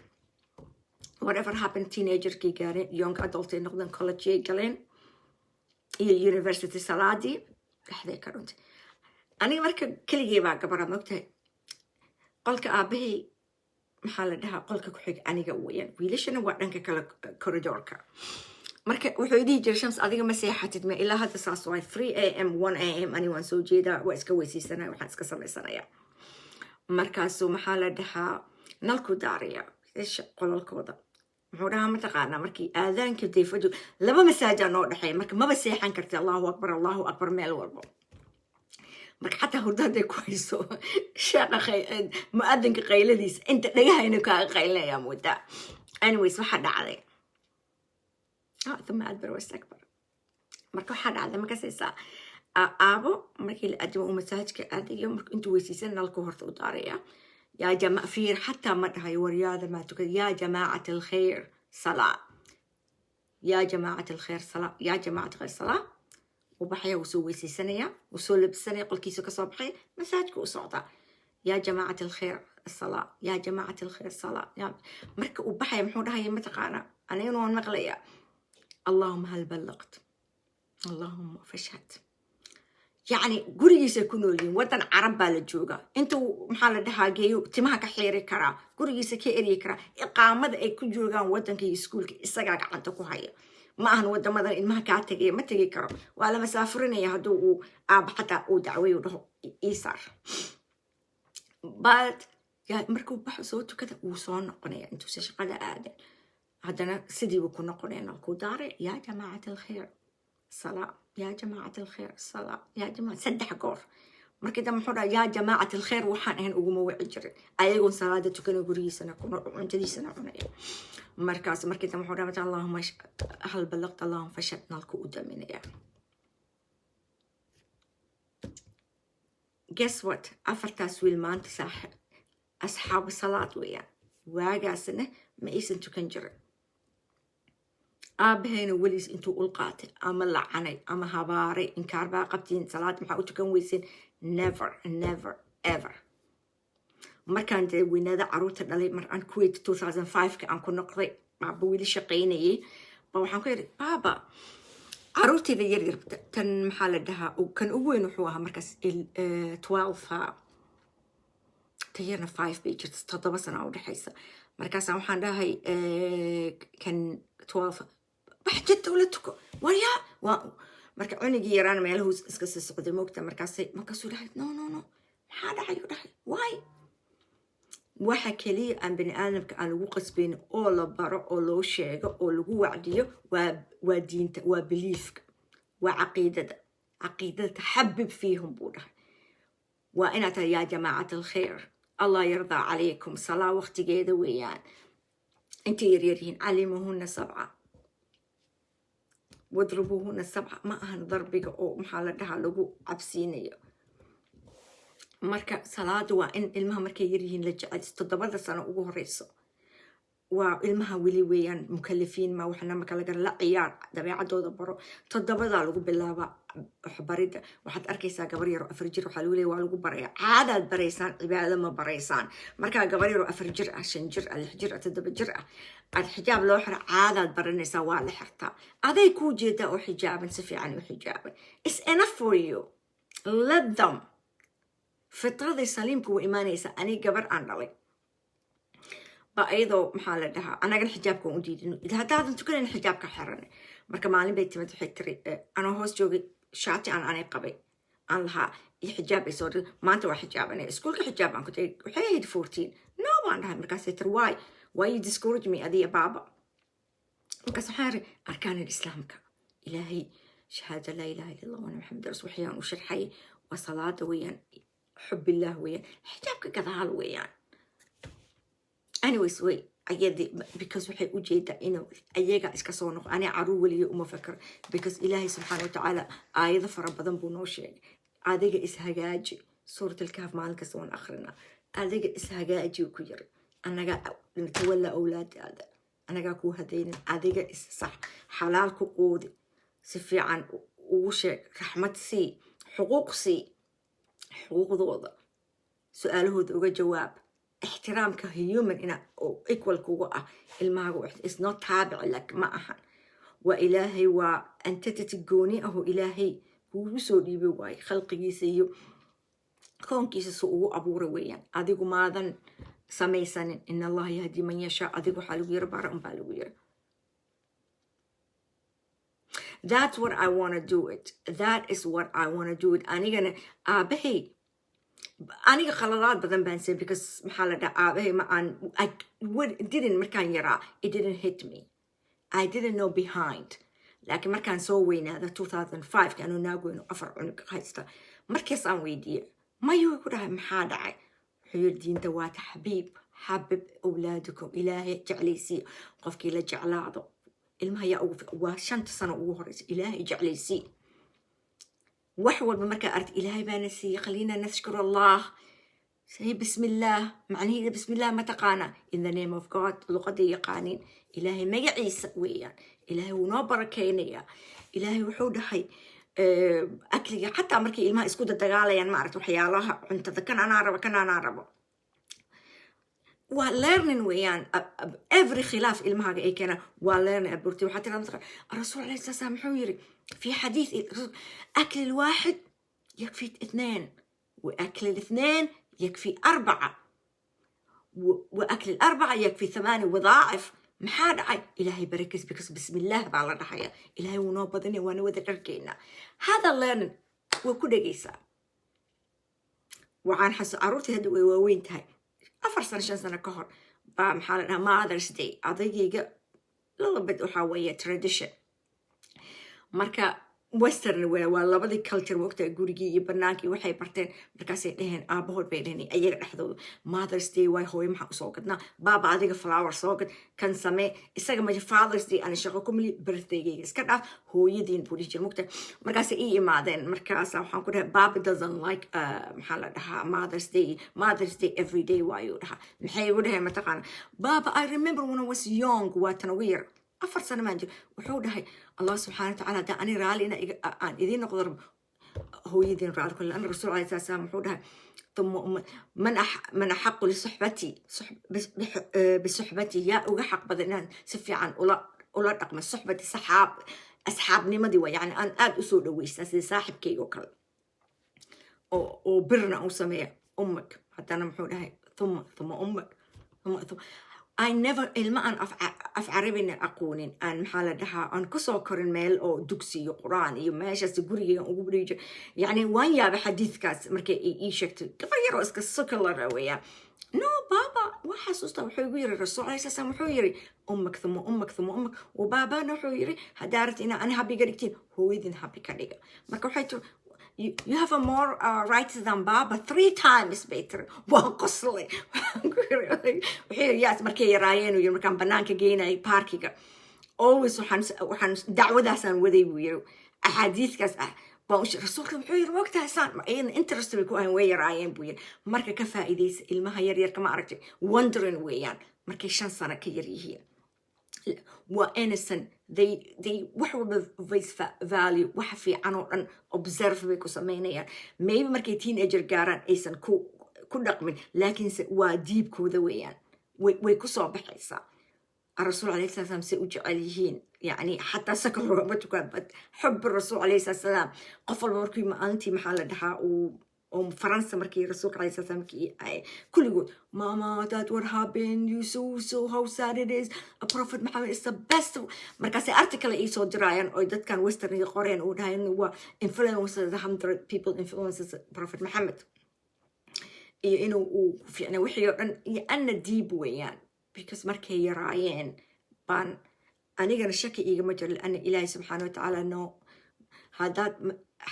whatever happened teenager كي قارم young adult نقدر كولج كي قالين يونيفرسيتي صلادي لحظة كرنت أنا مركب كل جيبا قبرة مكتة قلك أبهي محل دها قلك كحق أنا قويا وليش أنا وعنك كلا كوريدوركا مركب وحيدي جر شمس أديك مسيحة تدمي إلا هذا ساسواي 3 AM 1 AM أنا وان سو جيدا وإسكويسي سنة وحنس كسر سنة يا مركز محل دها نلكو داريا إيش قول الكودا محورها متقانا مركي آذان كدي فجو لما مساجا نور حي مركي ما بسيحان كرتي الله أكبر ميل وربو مركي حتى هردان كويسو شاقا مؤذن قيلة ديس انت لقاها انو قيلة يا مودا anyways وحد علي ثم أدبر واستكبر مركي وحد علي مركي سيسا آبو مركي لأدمو مساجك آدي يوم مركي انتو ويسيسن نالكو هرطو داريا يا جماعة فير حتى مدها ورياضة ما تقول يا جماعة الخير صلاة يا جماعة الخير صلاة يا جماعة الخير صلاة وبحيا وسوي سنة وسول بسنة يقول كيسو كصبحي مساجك وصعدة يا جماعة الخير الصلاة يا جماعة الخير صلاة يا مركب وبحيا محورها هي متقانا أنا ينون مغلية اللهم هل بلغت اللهم فاشهد يعني قريس يكونوا لين وطن عرب بالجوجا انتو محل دها جيو تمها كحيري كرا قريس كيري كرا إقامة أي كل جوجا وطن كي سكول كي استجاع عندكوا هاي ما هن وطن ماذا إن ما كاتجي ما تجي كرا وعلى مسافرين يهدو أب حتى ودعوي وده إيسار بعد يا مركب بحثوت كذا وصان قنية انتو سشغل آدم هذانا سدي وكنا قنينا الكودار يا جماعة الخير صلاة يا جماعة الخير الصلاة يا جماعة سدح قور مركدا محورا يا جماعة الخير وحان هن أقوموا وعجر أيقون صلاة تكون قريسنا كنا عندي سنة عنايا مركز مركدا محورا متى اللهم هل بلغت اللهم فشتنا الكؤود من يا guess what أفرت سويل ما أنت صاحب أصحاب الصلاة ويا واجاسنا ما إيش أنتو كنجر أبهين وليس أنتو ألقات أما لعني أما هباري إن كاربا قبتين صلاة محاوتو كان ويسين never ever مركان دي وينادا عروت دالي مران كويت 2005 كان كنا قري مع بويلي شقيني بوحان كيري بابا عروتي ذي يرير تن محال دها وكان أوين وحوها مركز 12 تيرنا 5 بيجر تستطبع سنة أو دحيسة مركز وحان دهي كان 12 بحجت ولدتكو وريا مركز عني جيران ما يلهو اسكس السعودية موقتا مركز ودحي نو محادا حيو دحي واي وحكى لي أن بني آدم كان وقص بين أول برا أول شيء أول وعديه ودين وبليفك عقيدة تحبب فيهم بوده وأنا يا جماعة الخير الله يرضى عليكم صلاة وقت جيدة ويان انت يريرين علموهن 7 واضربوهن 7 ما أهن ضربك أو محالدها لقو عبسينية marka salaadu waa in ilmaha markay yar yihiin la jecel 7 sano ugu horeyso waa ilmaha wili weeyaan mukallafin ma waxna ma kala gar la ciyaar dabeecadooda baro 7 lagu bilaaba waxbarida waxaad arkaysaa gabar yar oo 4 jir waxa lagu leeyahay waa lagu baraya caadad bareysaan cibaadada ma bareysaan marka gabar yar oo 4 jir 5 jir 6 jir 7 jir aad xijaab loo xiro caadad baranaysaa waa la xirtaa aday ku jeeda oo xijaaban si fiican u xijaaban it's enough for you let them فترة سليم كو إيمانيسا أنا جبر أندلي بأيضا محل لها أنا قل حجابكم وديدين إذا هذا أنتوا كلنا حجابك حرنا مركب معلم بيتي ما تحتري أنا هوس جوجي شاتي أنا قبي aan lahaa iyo xijaab ay soo dhig maanta waa xijaabanay iskuulka xijaab aan ku tagay waxay ahayd 14 no baan dhahay markaasay tir why you discourage me adiya baaba markaas waxaan iri arkaan islaamka ilaahay shahaada laa ilaaha illa allah wana maxamed rasul waxyaan u sharxay waa salaada weeyaan xub illah weeyaan xijaabka gadaal weeyaan anyways way ayadii because waxay u jeedaa inuu ayaga iska soo noqo ani caruur weliga uma fakar because ilaahay subxaana watacaala aayado fara badan buu noo sheegay adiga ishagaaji suurat alkahf maalin kasta waan akrinaa adiga ishagaaji ku yiri anaga natawalla awlaadaada anaga ku hadaynin adiga is sax xalaal ku quudi si fiican ugu sheeg raxmad sii xuquuq sii xuquuqdooda su-aalahooda uga jawaab احترامك human إن equal كوجا الماجو is not تابع لك معها وإلهي وأنت تتجوني أهو إلهي هو سوري بواي خلق يسيو كون كيس سوء أبو رويان أديكو ماذا سميسن إن الله يهدي من يشاء أديكو حلوير بارم بالوير That's what I want to do it. That is what I want to do it. أنا جنا أبهي أنا خلالات بدن بنسى because محل ده أبهي ما I didn't مركان يرى it didn't hit me. I didn't know behind. لكن مركان سوينا هذا 2005 كانوا ناقوا أفر عنق خايستا مركز عن ويدي ما يقولها محادعة حيو الدين دوات حبب أولادكم إلهي جعليسي قفكي لجعلاضو ilmaha yaa waa 5 sano ugu horeysa ilaahay jeclaysi wax walba marka aragti ilaahay baa nasi khaliina nashkuru allah say bismillah macnaheedu bismillah ma taqaana in the name of god luqada yaqaanin ilaahay magaciisa weeyaan ilaahay wuu noo barakeynaya ilaahay wuxuu dhahay akliga xataa markii ilmaha isku dagaalayaan ma aragti waxyaalaha cuntada kan anaa rabo learning ويان every خلاف المها أي كنا learning أبورتي وحتى لما الرسول عليه الصلاة والسلام حويري في حديث أكل الواحد يكفي 2 وأكل 2 يكفي 4 وأكل 4 يكفي 8 وضاعف محاد إلهي بركز بكس بسم الله بعلى الحياة إلهي ونوبضني وأنا وذا تركينا هذا learning وكل جيسا وعن حس عروتي هدوء وين تهاي 4 سنة 5 سنة كهر بمحلنا Mother's Day أضيق little bit وحوية tradition مركا western ولا بدي culture وقت جورجي يبرناكي وحي برتين مركاسي لهن أبوه بيني أي رحلة Mother's Day وهي هوي محق سوقتنا بابا أضيق flower سوقت كان سمي إستجمع مج Father's Day أنا شغلكم لي birthday جيس كده هو يدين بوليش وقت مركاسي إيه معدن مركاسا وحنا كده بابا doesn't like محلها Mother's Day every day وايودها محي وده متقن بابا I remember when I was young وتنوير 4 سنة ما نجي وحودها الله سبحانه وتعالى ده أنا رالي أنا إذا نقدر هو يدين رالي كل أنا الرسول عليه الصلاة والسلام وحودها ثم من أحق لصحبتي بصحبتي يا وحق بدنا سفي عن ولا رقم صحبتي أصحاب نمدي يعني أنا أسود ويس صاحب كي وكل أو برنا أو سمية أمك حتى أنا محودها ثم أمك ثم I never ilma aan af carabina aqoonin aan maxaa la dhahaa aan ku soo korin meel oo dugsi iyo quraan iyo meeshaas guriga ugu bariyo yani waan yaaba xadiiskaas markay ii sheegtay gabar yar oo iska secular weeyaan no baba waxa xasuusta wuxuu igu yiri rasuul Allah sallallahu wuxuu yiri ummak thumma wa babana wuxuu yiri hadarat ina aan habi garigtiin hooyadin habi ka dhiga marka waxay You have a more rights than Baba 3 times better. وقصلي. وحين ياس مركي رايين ويوم كان بنانك جينا باركيجا. Always وحن دعوة ده سان وذي ويرو أحاديث كاس باوش رسولك بحير وقتها سان إن interest بيكون ويا رايين بوين مركي كفائديس المهاير يركم عرفتي wondering ويان مركي 5 سنة كيريه وإنسان they وحول بفيس value وحفي عنو أن observe بيكو سمينيا maybe مركي teenager قارن إيسان كو رقمين لكن واديب كو ذويان ويكو صوب حيسا الرسول عليه الصلاة والسلام سيجعليهين يعني حتى سكر رغبتك حب الرسول عليه الصلاة والسلام قفل مركي ما أنتي محل دحا oo faransa markii rasuulka calayhi salaam markii ay kulligood mama that what happened you so how sad it is a prophet Muhammad is the best markaasay article ay soo dirayaan oo dadkan western iyo qoreen uu dhahay waa influences 100 people influences prophet Muhammad iyo inuu uu fiicna wixii oo dhan iyo anna diib weeyaan because markay yaraayeen baan anigana shaki igama jiro anna ilaahay subxaanahu wa tacaala no haddaad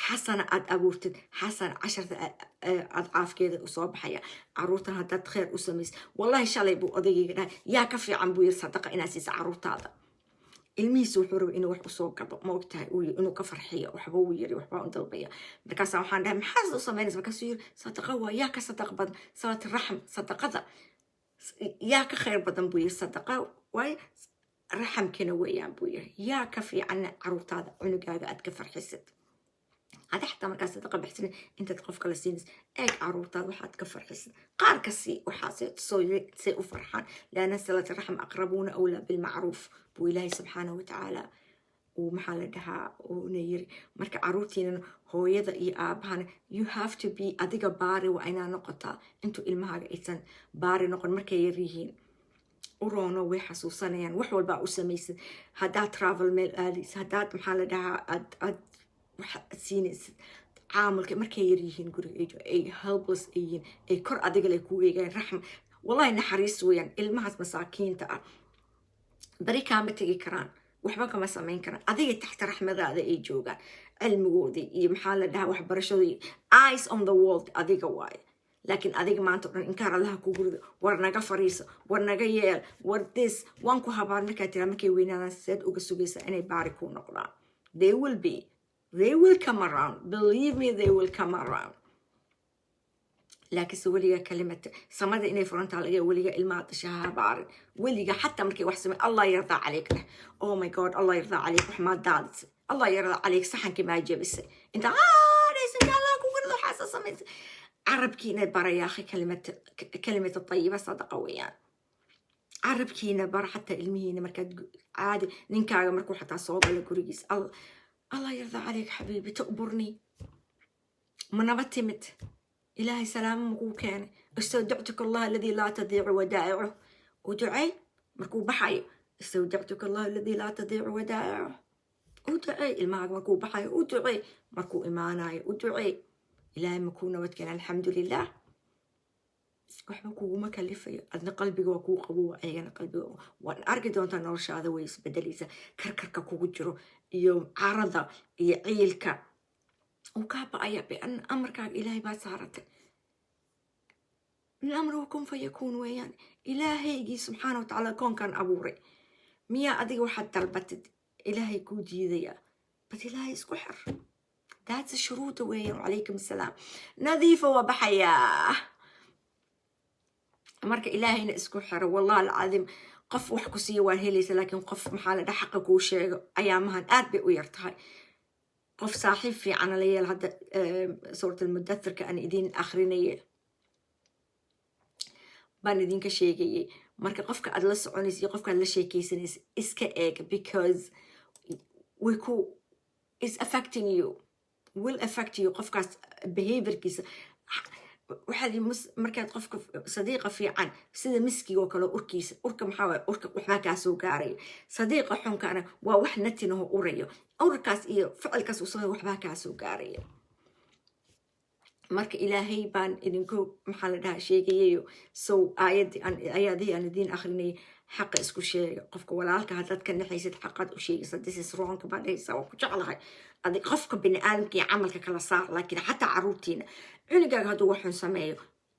xasana aad abuurtid xasan 10 adcaafkeeda usoo baxaya caruurtan haddaad khayr u samaysid wallahi shalay buu odaygiga dhahay yaa ka fiican buu yiri sadaqa inaad siisa caruurtaada ilmihiisa wuxuu rabay inuu wax usoo gado ma ogtahay inuu ka farxiyo waxba uu yiri waxba u dalbaya markaasa waxaan dhahay maxaad u samaynaysa markaasuu yiri sadaqa waa yaa ka sadaq badan salaat raxm sadaqada yaa ka khayr badan buu yiri sadaqa waay raxamkina weeyaan buu yiri yaa ka fiican caruurtaada cunugaaga aad ka farxisid هذا حتى مركز صدقة بحسن أنت تقف كلا سينس إيك عروضات واحد كفر حسن قار كسي وحاسة سي وفرحان لأن صلة الرحم أقربون أولى بالمعروف بو إلهي سبحانه وتعالى ومحال دها ونيري مركا عروتين هو يدا إي آبهان you have to be أديك باري وأينا نقطة أنتو إلمها إيسان باري نقل مركا يريهين ورونا وحسوسانيان وحول باقو سميسن هدات ترافل ميل آليس هدات محال دها أد سينس عامل markay yar yihiin guriga ay helpless yihiin ay kor adiga leh ku eegaan raxm wallahi naxariis weeyaan ilmahaas masaakiinta ah bari kaama tagi karaan waxba kama samayn karaan adiga taxta raxmadaada ay joogaan cilmigoodii iyo maxaa la dhahaa waxbarashadii eyes on the world adiga waay laakiin adiga maanta dhan inkaar allaha ku gurido war naga fariiso war naga yeel war this waan ku habaan markaa tira markay weynaadaan seed uga sugaysa inay baari ku noqdaan they will come around. Believe me, they will come around. لكن سوليا كلمة سماد إني فرنت على وليا الماء تشها بارد وليا حتى مركي وحسمي الله يرضى عليك له oh my god الله يرضى عليك وحماد دادس الله يرضى عليك صحن كما يجبس أنت ليس الله كوكل حاسس سميت عرب كينا برا يا أخي كلمة الطيبة صدقة ويان عرب كينا برا حتى علمينا مركي عادي ننكاغ مركو حتى صوب ولا كوريس الله يرضى عليك حبيبي تقبرني من بتمت إلهي سلام مكوكان استودعتك الله الذي لا تضيع ودائعه ودعي مركو بحي استودعتك الله الذي لا تضيع ودائعه ودعي الماء مركو بحي ودعي مركو إيماناي ودعي إلهي مكونا وتكن الحمد لله وحبكو مكلفة أدنى قلبي وكو قبوة أيانا قلبي وأن أرقد وأنت نرشا هذا ويس بدليسة كركركا كو جرو يوم عرضة يعيلك وكابا أيا بأن أمرك إلهي بات صارت من الأمر وكن فيكون ويان إلهي سبحانه وتعالى كون كان أبوري ميا أدي واحد تلبتد إلهي كودي ذيا بس إلهي سكحر that's الشروط ويان وعليكم السلام نظيفة وبحياه marka ilaahayna isku xiro wallahi alazim qof wax ku sii waan helaysa laakiin qof maxaa la dhaxqa ku sheego ayaamahan aad bay u yartahay qof saaxiib fiican la yeel hada suurta almudaththirka aan idin akhrinayay baan idin ka sheegayay marka qofka aad la soconaysid iyo qofka aad la sheekaysanaysid iska eeg because is affecting you will affect you qofkaas behaviorkiisa waxaad markaad qofka sadiiqa fiican sida miskiga oo kale urkiisa urka maxaa waay urka waxba ka soo gaaray sadiiqa xunkana waa wax natinaho urayo urkaas iyo ficilkaas uu soo waxba ka soo gaaray marka ilaahay baan idinku maxaa la dhahaa sheegayo soo ayadii aan idin akhrinay xaq isku sheega qofka walaalka hadad ka naxaysid xaqad u sheegaysa this is wrong baan haysaa oo ku jeclahay adig qofka bini aadamkii camalka kala saar laakiin xataa caruurtiina cunugaaga hadduu waxun sameeyo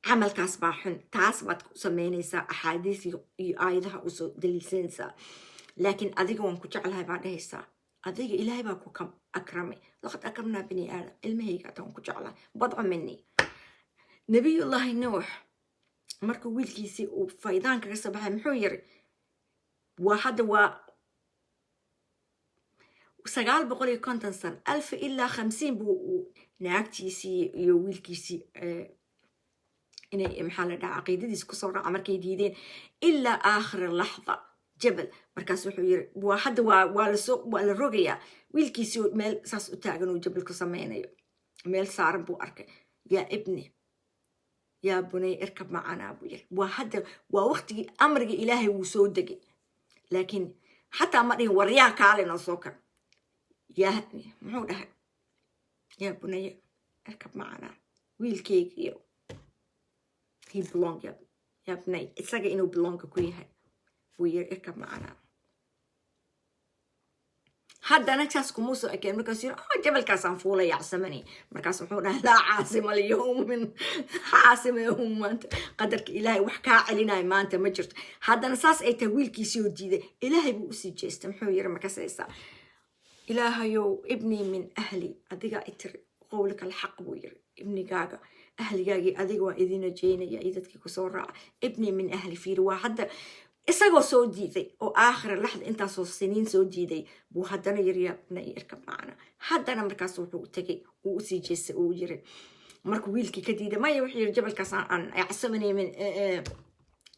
camalkaas baa xun taas baad ku samaynaysaa axaadiis iyo aayadaha usoo daliilsanaysaa laakiin adiga waan ku jeclahay baa dhahaysaa adiga ilaahay baa ku akramay laqad akramnaa bini aadam ilmahayga ataa waan ku jeclahay badco mini nabiyullaahi nuux markuu wiilkiisii uu faydaan kaga soo baxay muxuu yiri hadda waa 950 سنة 1000 إلا 50 بو naagtiisii iyo wiilkiisii inay maxaa la dhahaa caqiidadiisa ku soo raaca markay diideen ilaa aakhir laxda jabal markaas wuxuu yiri hadda waa la rogayaa wiilkiisii meel saas u taagan oo jabal ku sameynayo meel saaran buu arkay يا ابني يا بني اركب معنا أبو يري وهذا ووقت أمر إلهي وسودك لكن حتى أمري ورياك على نصوك يا معودها يا بني اركب معنا ويلكيك يو he belong يا بني إساقي إنه belong كويها ويركب معنا هذا أنا كاسكو موسو أكيد مركز يقول جبل كاسان فولا يعصمني مركز محونا لا عاصم اليوم من عاصم يوم ما أنت قدرك إلهي وحكا علينا ما أنت مجرد هذا أنا ساس أي تويل كيسيو جديد إلهي بوسي جيست محوير مكاسيسا إلهي يو ابني من أهلي أديك إتر قولك الحق بوير ابني جاجا أهلي جاجي أديك وإذن جينا يا إيدتك كسورة ابني من أهلي في روا هذا isagoo soo diiday oo aakhir laxd intaasoo siniin soo diiday buu haddana yiri yaa irkab macana haddana markaas wuxuu tagay uu u sii jeestay uu yiri markuu wiilkii ka diiday maya wuxuu yiri jabalkaas aan acsamanay min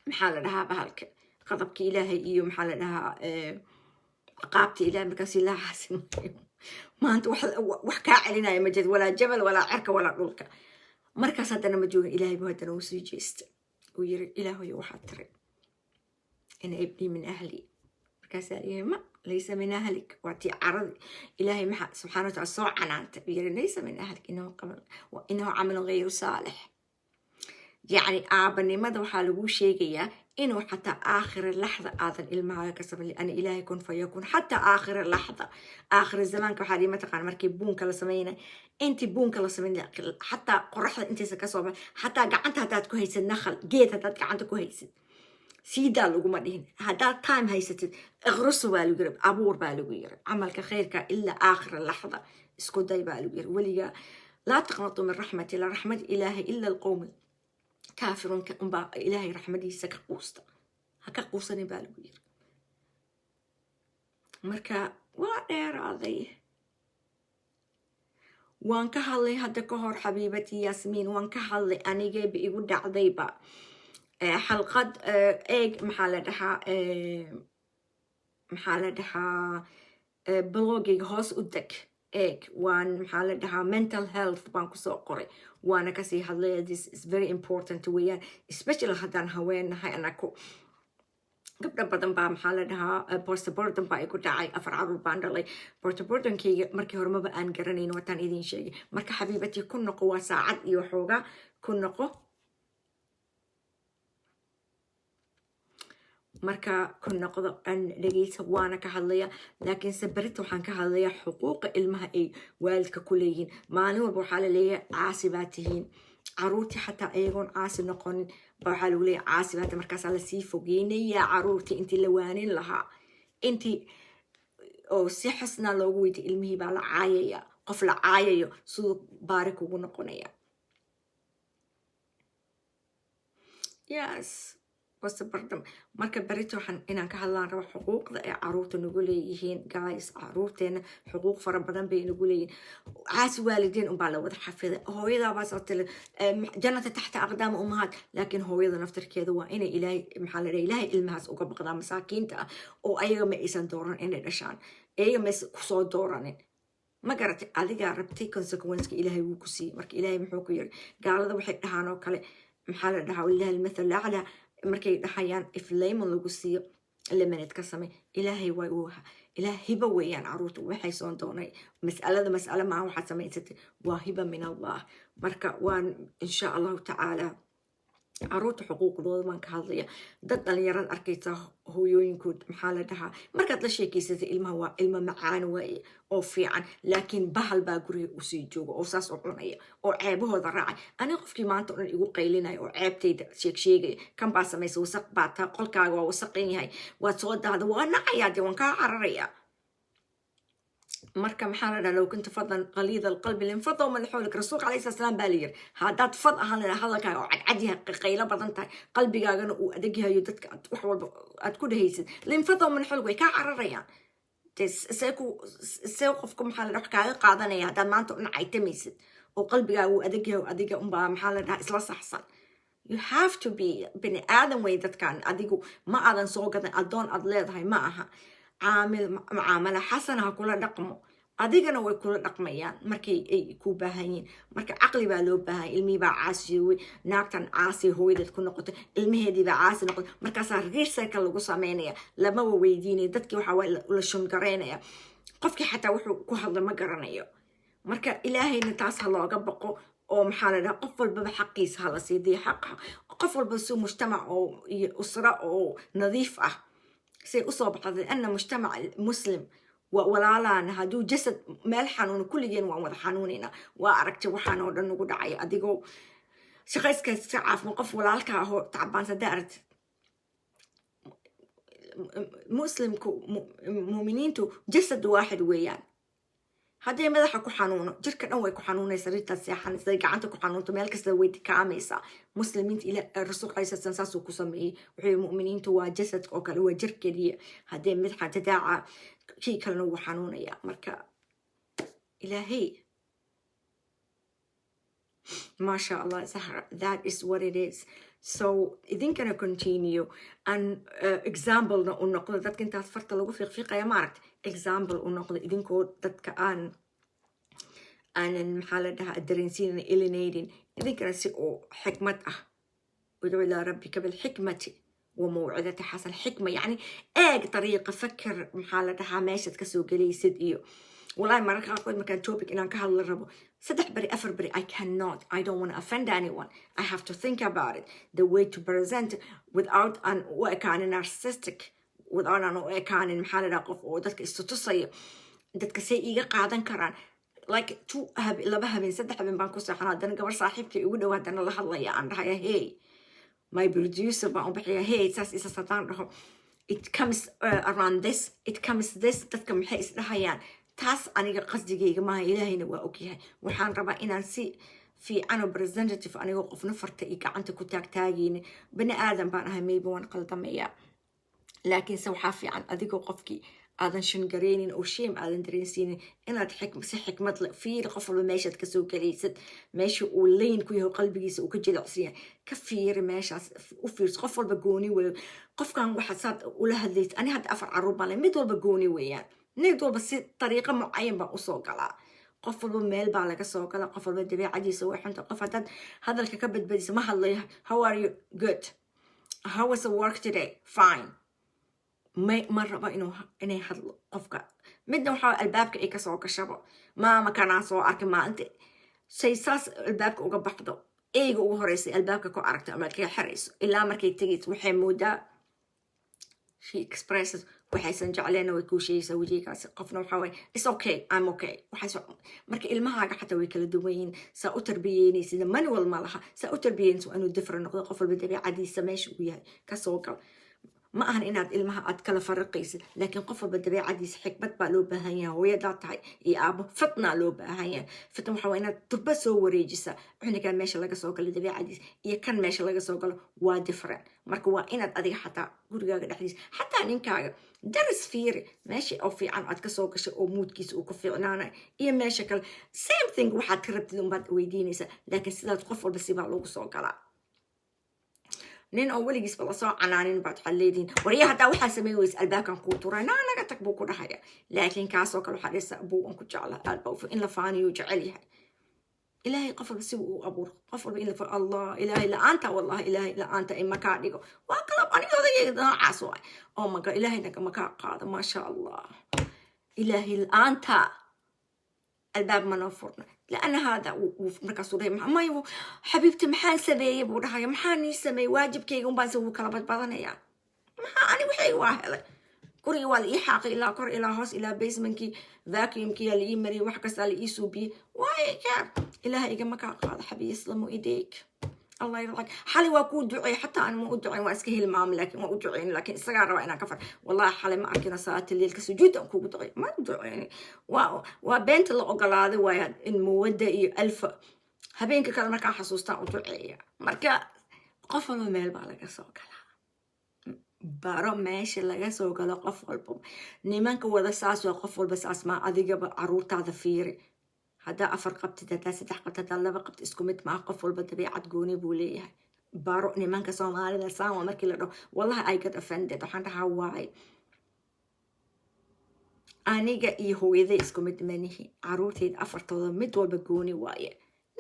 maxaa la dhahaa bahalka qadabka ilaahay iyo maxaa la dhahaa qaabta ilaahay markaas ilaahay xasimayo maanta wax kaa celinaya ma jid walaa jabal walaa cirka walaa dhulka markaas haddana ma jooga ilaahay buu haddana u sii jeestay uu yiri ilaahay waxaad tiray إن ابني من أهلي كسائر ما ليس من أهلك وأتي عرض إلهي محا سبحانه وتعالى صوع عنانت ليس من أهلك إنه عمل غير صالح يعني أعبني ماذا وحاله شيء إنه حتى آخر اللحظة آذن المعايا كسب لأن إلهي يكون فيكون حتى آخر اللحظة آخر الزمان كحالي ما تقال مركي بونك لسمينا أنت بونك لسمينا حتى قرحة أنت سكسوبة حتى قعنتها تاتكو هيس النخل جيتها تاتك قعنتكو هيس سيدا لغو مدين هذا تايم هيستد اغرسوا بالو يرب أبور بالو يرب عملك خيرك إلا آخر اللحظة اسكو داي بالو يرب وليا لا تقنطوا من رحمة الله رحمة إلهي إلا القوم كافرون كأنبا إلهي رحمتي سكا قوستا هكا قوسني بالو يرب مركا وادير هذي وان كهالي هدا كهور حبيبتي ياسمين وان كهالي أني جايب يقول دعضيبا حلقة إيج محالدها بلوغيج هوس ودك إيج وان محالدها mental health بانكو سوقري وانا كسي هاللي this is very important ويا especially هدان هوين هاي أنا كو قبل بدن با محالدها بوست بوردن با يكو داعي أفرعار الباندلي بوست بوردن كي مركي هرما بأن قرنين وطان إذين شيء مركي حبيبتي كن نقوة ساعد يوحوغا كن نقوة marka kun noqdo an dhageysa waana ka hadlaya laakiin sabarita waxaan ka hadlaya xuquuqa ilmaha ay waalidka ku leeyihiin maalin walba waxaa la leeyahay caasi baa tihiin caruurtii xataa ayagoon caasi noqonin waxaa lagu leeyahay caasi baata markaasaa lasii fogeynayaa caruurtii intii la waanin lahaa intii oo si xusnaa loogu weydiy ilmihii baa la caayaya qof la caayayo siduu baari kugu noqonaya yes بس بردم مركا بريتو إنان كهالان روا حقوق ذا عروت نقوليهين جايز عروتين حقوق فربنا بين نقولين عاس والدين وبعلا وضح حفظ هو إذا بس جنة تحت أقدام أمهات لكن هو إذا نفتر كذا وإن إلهي محل إلهي المهز وقبل قدام مساكين تا أو أي ما إنسان دوران إن الأشان أي ما صوت دوران ما قرأت هذه قربتي consequence إلهي وكسي مرك إلهي محوكير قال هذا وحي هانو كله محل ده والله المثل الأعلى markay dhahayaan if layman lagu siiyo lemonade ka samee ilaahay way uuha ilaah hiba weeyaan caruurta waxay soo doonay mas'ala ma waxaad samaysatay waa hiba min allah marka waan insha allahu tacaala caruurta xuquuqdooda baan ka hadlaya dad dhalinyarad arkaysa hooyooyinkood maxaa la dhahaa markaad la sheekeysatay ilmaha waa ilmo macaan waaye oo fiican laakiin bahal baa guriga usii jooga oo saas u cunaya oo ceebahooda raacay aniga qofkii maanta o dhan igu qaylinaya oo ceebtayda sheegaya kan baa samaysa wasaq baa taa qolkaaga waa wasaqan yahay waad soo daada waa nacayaa dee waan kaa cararaya marka maxaa la dhahaa low kunta fadlan qaliida alqalbi linfadda man xawlak rasuulka calayhi salaam baa layiri haddaad fad ahaan lahaa hadalkaaga oo cadcad yahay qaylo badan tahay qalbigaagana uu adag yahayo dadka wax walba aad ku dhahaysid linfadda man xawlak way kaa cararayaan see qofka maxaa la dhaha wax kaaga qaadanaya haddaad maanta u nacaytamaysid oo qalbigaaga uu adag yahay adiga unbaa maxaa la dhahaa isla saxsan you have to be bini aadan way dadkan adigu ma aadan soo gadan adoon aad leedahay ma aha عامل معاملة حسنة كل رقمه adigana way kula dhaqmayaan markay ay ku baahan yihiin. Marka caqli baa loo baahan yahay. Ilmihii baa caasiyey, naagtan caasi hooyadeed ku noqotay, ilmaheedii baa caasi noqotay, markaasaa research lagu sameynaya, lama weydiinaya, dadkii waxaa waa la shungaraynaya, qofkii xataa wuxuu ku hadla ma garanayo. marka ilaahayna taas ha looga baqo oo maxaa la dhahaa qof walbaba xaqiisa ha la siidiyo xaqa qof walba si mujtamac oo iyo usra oo nadiif ah say usoo baxday anna mujtamac muslim walaalaan hadduu jasad meel xanuun kulligeen waan wada xanuunina waa aragtay waxaan oo dhan ugu dhacay adigoo shaqayska iska caafima qof walaalka ahoo tacbaan sadaa aragtid muslimku muuminiintu jasad waaxid weeyaan hadday madaxa ku xanuuno jirka dhan way ku xanuunaysa rinta seexanaysa gacanta ku xanuunto meel kasta way dikaamaysa muslimiinta ila rasuulka aysa saasuu ku sameeyay wuxuu muuminiintu waa jasad oo kale waa jir kaliya hadday madaxa tadaaca kii kalena wuu xanuunaya marka ilaahay masha Allah Zahra that is what it is so idinkana continue and example na u noqdo dadka intaas farta lagu fiiqfiiqaya maaragta example u noqdo idinkoo dadka aanan maxaa la dhahaa dareensiin alienating idinkana si oo xikmad ah udcu ilaa rabbika bilxikmati وموعظة حسن حكمة يعني طريقة فكر محالة حماشة كسو قليسد إيو والله ما رح أقول مكان توبك إن أنا كهل الربو صدق بري أفر بري I don't want to offend anyone I have to think about it the way to present without أن وكان narcissistic without أن وكان محالة قف ودتك استتصي دتك سيئة قاعدن كران like تو هب لبها بين صدق بين بانكو سحنا دنا قبر صاحبك يقول له هذا الله الله يا عندها هي my producer بقوم بحكي hey إساس صدقان it comes around this it comes this dadka maxay isdhahayaan taas aniga qasdigayga maaha ilaahayna waa ogyahay waxaan rabaa inaan si fiican oo representative aniga qofna farta iyo gacanta ku taagtaagayna bani aadan baan ahay maybe waan qaldamaya laakiin se waxaa fiican adigoo qofkii aadan shangareynin oo shame aadan dareensiinin inaad si xikmad la fiir qof walba meeshaad kasoo galaysad meesha uu leyn ku yahay qalbigiisa uu ka jilicsan yahay ka fiiri meeshaas u fiirso qof walba gooni weeyo qofkan waxa saad ula hadlaysid ani hadda 4 caruur baan mid walba gooni weeyaan mid walba si طريقة معين baan usoo galaa qof walba meel baa laga soo galaa qof walba dabeecadiisa way xunta qof haddaad hadalka ka badbadiso ma hadlayo how are you good how was the work today fine ما ربا إنه هذا قفك مدة وحاول البابك إيه كسر كشبه ما كان عصوا أرك ما أنت سيساس البابك وقبحته إيه جوه رئيسي البابك كو أركت أمريكا حريص إلا أمريكا تجيت وحمودة شيء إكسبريس وحيسن جعلنا ويكون شيء يسوي جي كاس قفنا وحاول it's okay I'm okay وحيس مركا المها حتى ويكل دوين سأتربيني سيدا منول مالها سأتربيني وأنو دفر النقطة قفل بدبي عادي سماش وياي كسوكل ما أهن إناد إلمها أتكلم فرقيس لكن قفل بدبي عديس حكمت بقلو بهايا ويا داتعي يا أبو فتنا لو بهايا فتنا حوينا تربسو وريجسا وحنا كان ماشي لقى سوقل دبي عديس يا كان ماشي لقى سوقل وادفرن مركوا إناد أدي حتى قرقا الحديث حتى نينكا درس فيري ماشي أو في عن أتك سوقش أو مود كيس أو كفي عنانا إيه ماشي كل same thing وحد كربت لهم بعد ويدينيسا لكن سيدات قفل بس يبقى لوق سوقلا نين أول جس بالله صار عنانين بعد حليدين وريها حتى واحد سميه ويسأل بها كان كوتورا أنا قلت بوكو ده حاجة لكن كاسو كانوا حديث أبوه أنكو جعله أبوه فإن لفاني وجعلها إلهي قفل بس أبوه قفل بإن لف الله إلهي لا أنت والله إلهي لا أنت إما كاريكو وأقلب أنا هذا يقدر عصوا أو ما قال إلهي إنك ما قاعد ما شاء الله إلهي لا أنت الباب ما نفرنا لأن هذا ومركز صوري ما يو حبيبتي محان سبي بورها يا محاني سبي واجب كي يقوم بنسوي كلامات بعضنا ما أنا وحي واحد كوري والي حاق إلى كور إلى هوس إلى بيسمنكي فاكيوم كي اللي يمري وحكس اللي يسوبي واي كان إلهي جمك هذا حبي يسلموا إيديك الله يرضاك حالي وأكون دعي حتى أنا ما أدعي وأسكه المام لكن ما أدعي لكن استغار وأنا كفر والله حالي ما أركنا ساعة الليل كسجود أكون دعي ما أدعي يعني وبنت اللي أقلاده ويا المودة ألف هبينك كلامك كان حسوستا أدعي مركا قفل ميل بالك سوكلا بارو ماشي لغا سوكلا قفل بوم نيمانك وذا ساس وقفل بس أسماء أذيك عرور تعذفيري هذا أفر قبت تدا سدح قبت تدا قبت اسكمت مع قفل بطبيعة قوني بوليه بارقني من كسومالي لسان ومركي لدو والله I got offended وحان هواي aniga iyo hooyaday isku mid manihi caruurteed afartooda mid walba gooni waaye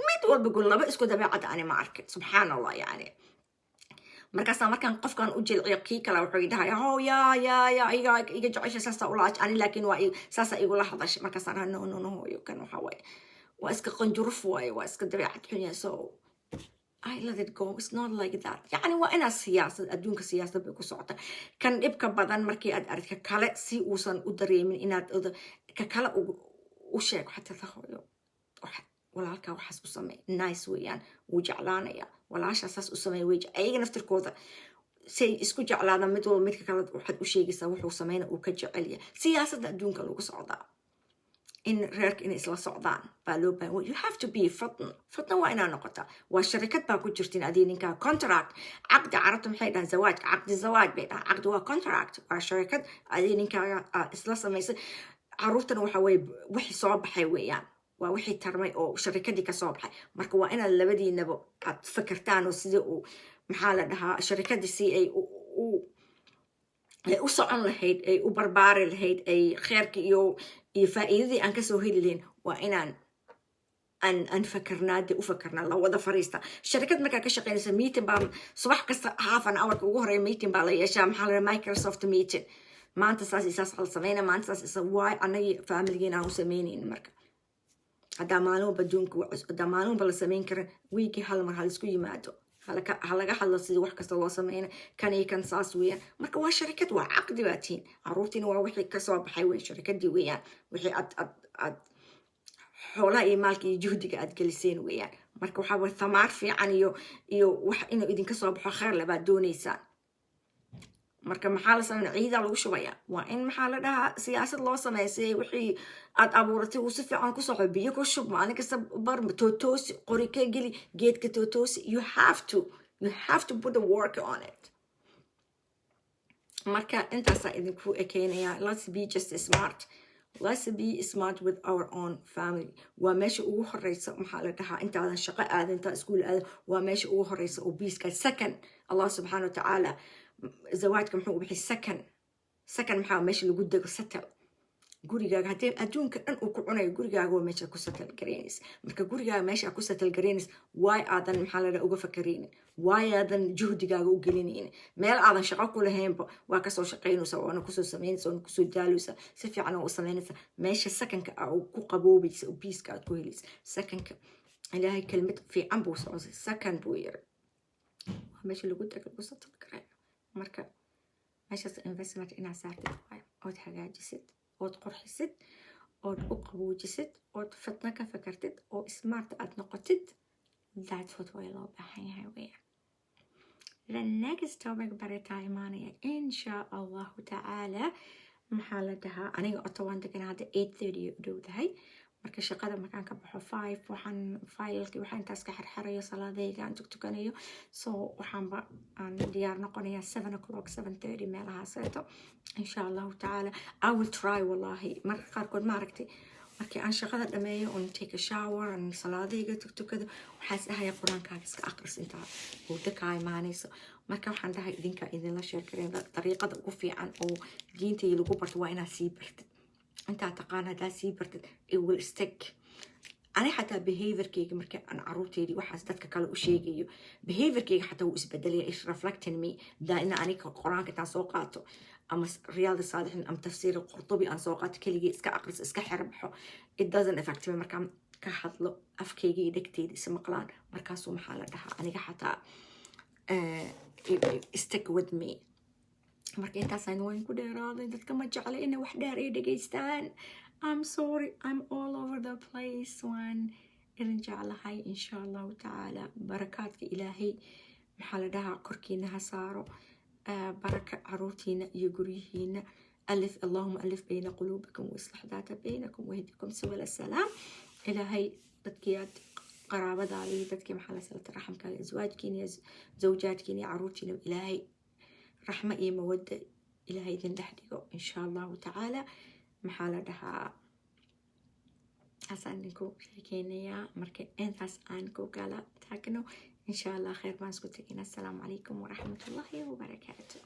mid walba gooni laba isku dabeecad ani ma arkin subxaan allah yani markaasna markaan qofkan u jilciyo kii kale wuxuu idhahaya ho ya iga jecesha saasa ulaaj ani laakiin waa saasa igula hadashay markaasaan dhaha no hooyo kan waxa waaye waa iska qanjuruf waaye waa iska dabeecad xun yahay so I let it go. It's not like that. يعني وأنا سياسة أدونك سياسة بكسرعة كان إبقى بدن مركي أدرك ككلا سي وصل أدري من إن ككلا وشيك حتى تخويه ولا هالك وحس أسمي نايس ويان وجعلانة يا ولا عش أساس أسمي ويج أي نفتر كذا سي اسكو جعلانة مدول متك كلا واحد وشيء يسوي وسمينا وكجعلية سياسة أدونك لو كسرعة إن ريرك إن إسلا صعدان بالو you have to be فطن وإنا نقطة والشركات باكو جرتين أدينك contract عقد عرفتم حيدا زواج عقد الزواج بيتا عقد هو contract والشركات أدينك إسلا سميس عرفتنا وحوي وحي صعب حيويان ووحي ترمي أو شركات دي كصعب حي مركو وإنا اللي بدي نبو فكرتان وسيدو محالة لها شركات دي سي أي وصعن لهيد أي وبربار لهيد أي خيرك فائدتي أن كسو هيلين وإن أن فكرنا دي وفكرنا الله وضع فريستا الشركات ما كشقين ميتين بام صباح كسر هافن أول وجهري ميتين بالله يشام محل مايكروسوفت ميتين ما أنت أساس على سمينا ما أنت أساس واي أنا فاميليين أو سمينين مركا هذا مالو بدونك هذا مالو بلا سمين كر ويكي هالمرحلة سكوي ماتو هلا حلا سيد wax kasta loo sameeyay kan saas weeyaan marka waa shirkad waa caqdi baatiin caruurtina waa wixii ka soo baxay weey shirkadii weeyaan wixii ad xoolaha iyo maalka iyo juhdiga aad geliseen weeyaan marka waxa waa thamaar fiican iyo wax inuu idin ka soo baxo khayr laba doonaysan marka maxaa la sameeyay ciida lagu shubaya waa in maxaa la dhahaa siyaasad loo sameeyay wixii aad abuuratay uu si fiican ku soo biyo ku shub maalin kasta bar totos qori ka geli geedka totos you have to put the work on it marka intaas idinku ekeenaya let's be smart with our own family waa meesha ugu horeysa maxaa la dhahaa intaadan shaqo aadan inta iskuul aadan waa meesha ugu horeysa oo biiska second Allah subhanahu wa ta'ala زواجكم حقوق بحي سكن محاو ماشي اللي قدك ستل gurigaaga hadii adduunka dhan uu ku cunayo gurigaaga waa meesha ku satal gareynaysa marka gurigaaga meesha ku satal gareynaysa way aadan maxaa la uga fakareen way aadan juhdigaaga u gelineen meel aadan shaqo ku lahaynba waa ka soo shaqeynaysa oo ku soo sameynaysa oo ku soo daalaysa si fiican oo sameynaysa meesha sakanka oo ku qaboobaysa oo peace ka ku helaysa sakanka ilaahay kelmad fiican buu soo sakan buu yiri waa meesha lagu tagay ku satal gareyn marka meeshaas investment ina saartay oo hagaajisid oo qorxisid oo u qaboojisid oo fatna ka fakartid oo smart aad noqotid that's what we love baahan weey the next topic baritaan imaanaya insha Allah ta'ala maxaa la dhahaa aniga otowaan degan hadda 8:30 u dhowdahay marka shaqada markaan ka baxo 5 waxaan faylki waxaan intaas ka xirxirayo salaadayga aan tukanayo so waxaan aan diyaar noqonayaa 7 o'clock 7:30 meelahaas ayto insha Allah ta'ala I will try wallahi marka qaarkood ma aragtay markii aan shaqada dhameeyo on take a shower and salaadayga tukado waxaas ahay quraankaaga iska akhris inta oo dadka imaanayso marka waxaan dhahay idin la sheekeyn dariiqada ugu fiican oo diinta lagu barto waa inaad sii bartid أنت أعتقد هذا سيبرت it will stick أنا حتى behavior كيك مركب أنا عروتي دي واحد استدك كله شيء behavior كيك حتى هو إسبدلي إيش reflect in me ده إن أنا كقرآن كتان سوقاته أما رياض الصالحين أم تفسير القرطبي أن سوقات كلي إسك أقرص إسك حربحه it doesn't affect me مركب كحطله أفكيجي دكتي اسم قلان مركاسو محل ده أنا حتى stick with me marka intaasaan waan ku dheeraaday dadka ma jecla inay wax dheer ay dhageystaan I'm sorry I'm all over the place waan idin jeclahay insha Allah ta'ala barakaadka ilaahay maxaa la dhahaa korkiina ha saaro baraka caruurtiina iyo guryihiina alif Allahumma alif bayna qulubikum wa islih dhata baynakum wa hdikum subul salam ilaahay dadkiyaad qaraabadaada iyo dadkii maxaa la salata raxmkaaga azwaajkiina zawjaadkiina caruurtiina ilaahay رحمة إيه مودة إلى هيدا نحدقه إن شاء الله تعالى محالة دها أسألنكو شركينيا مركي إنتاس آنكو قالا تاكنو إن شاء الله خير ما نسكتكين السلام عليكم ورحمة الله وبركاته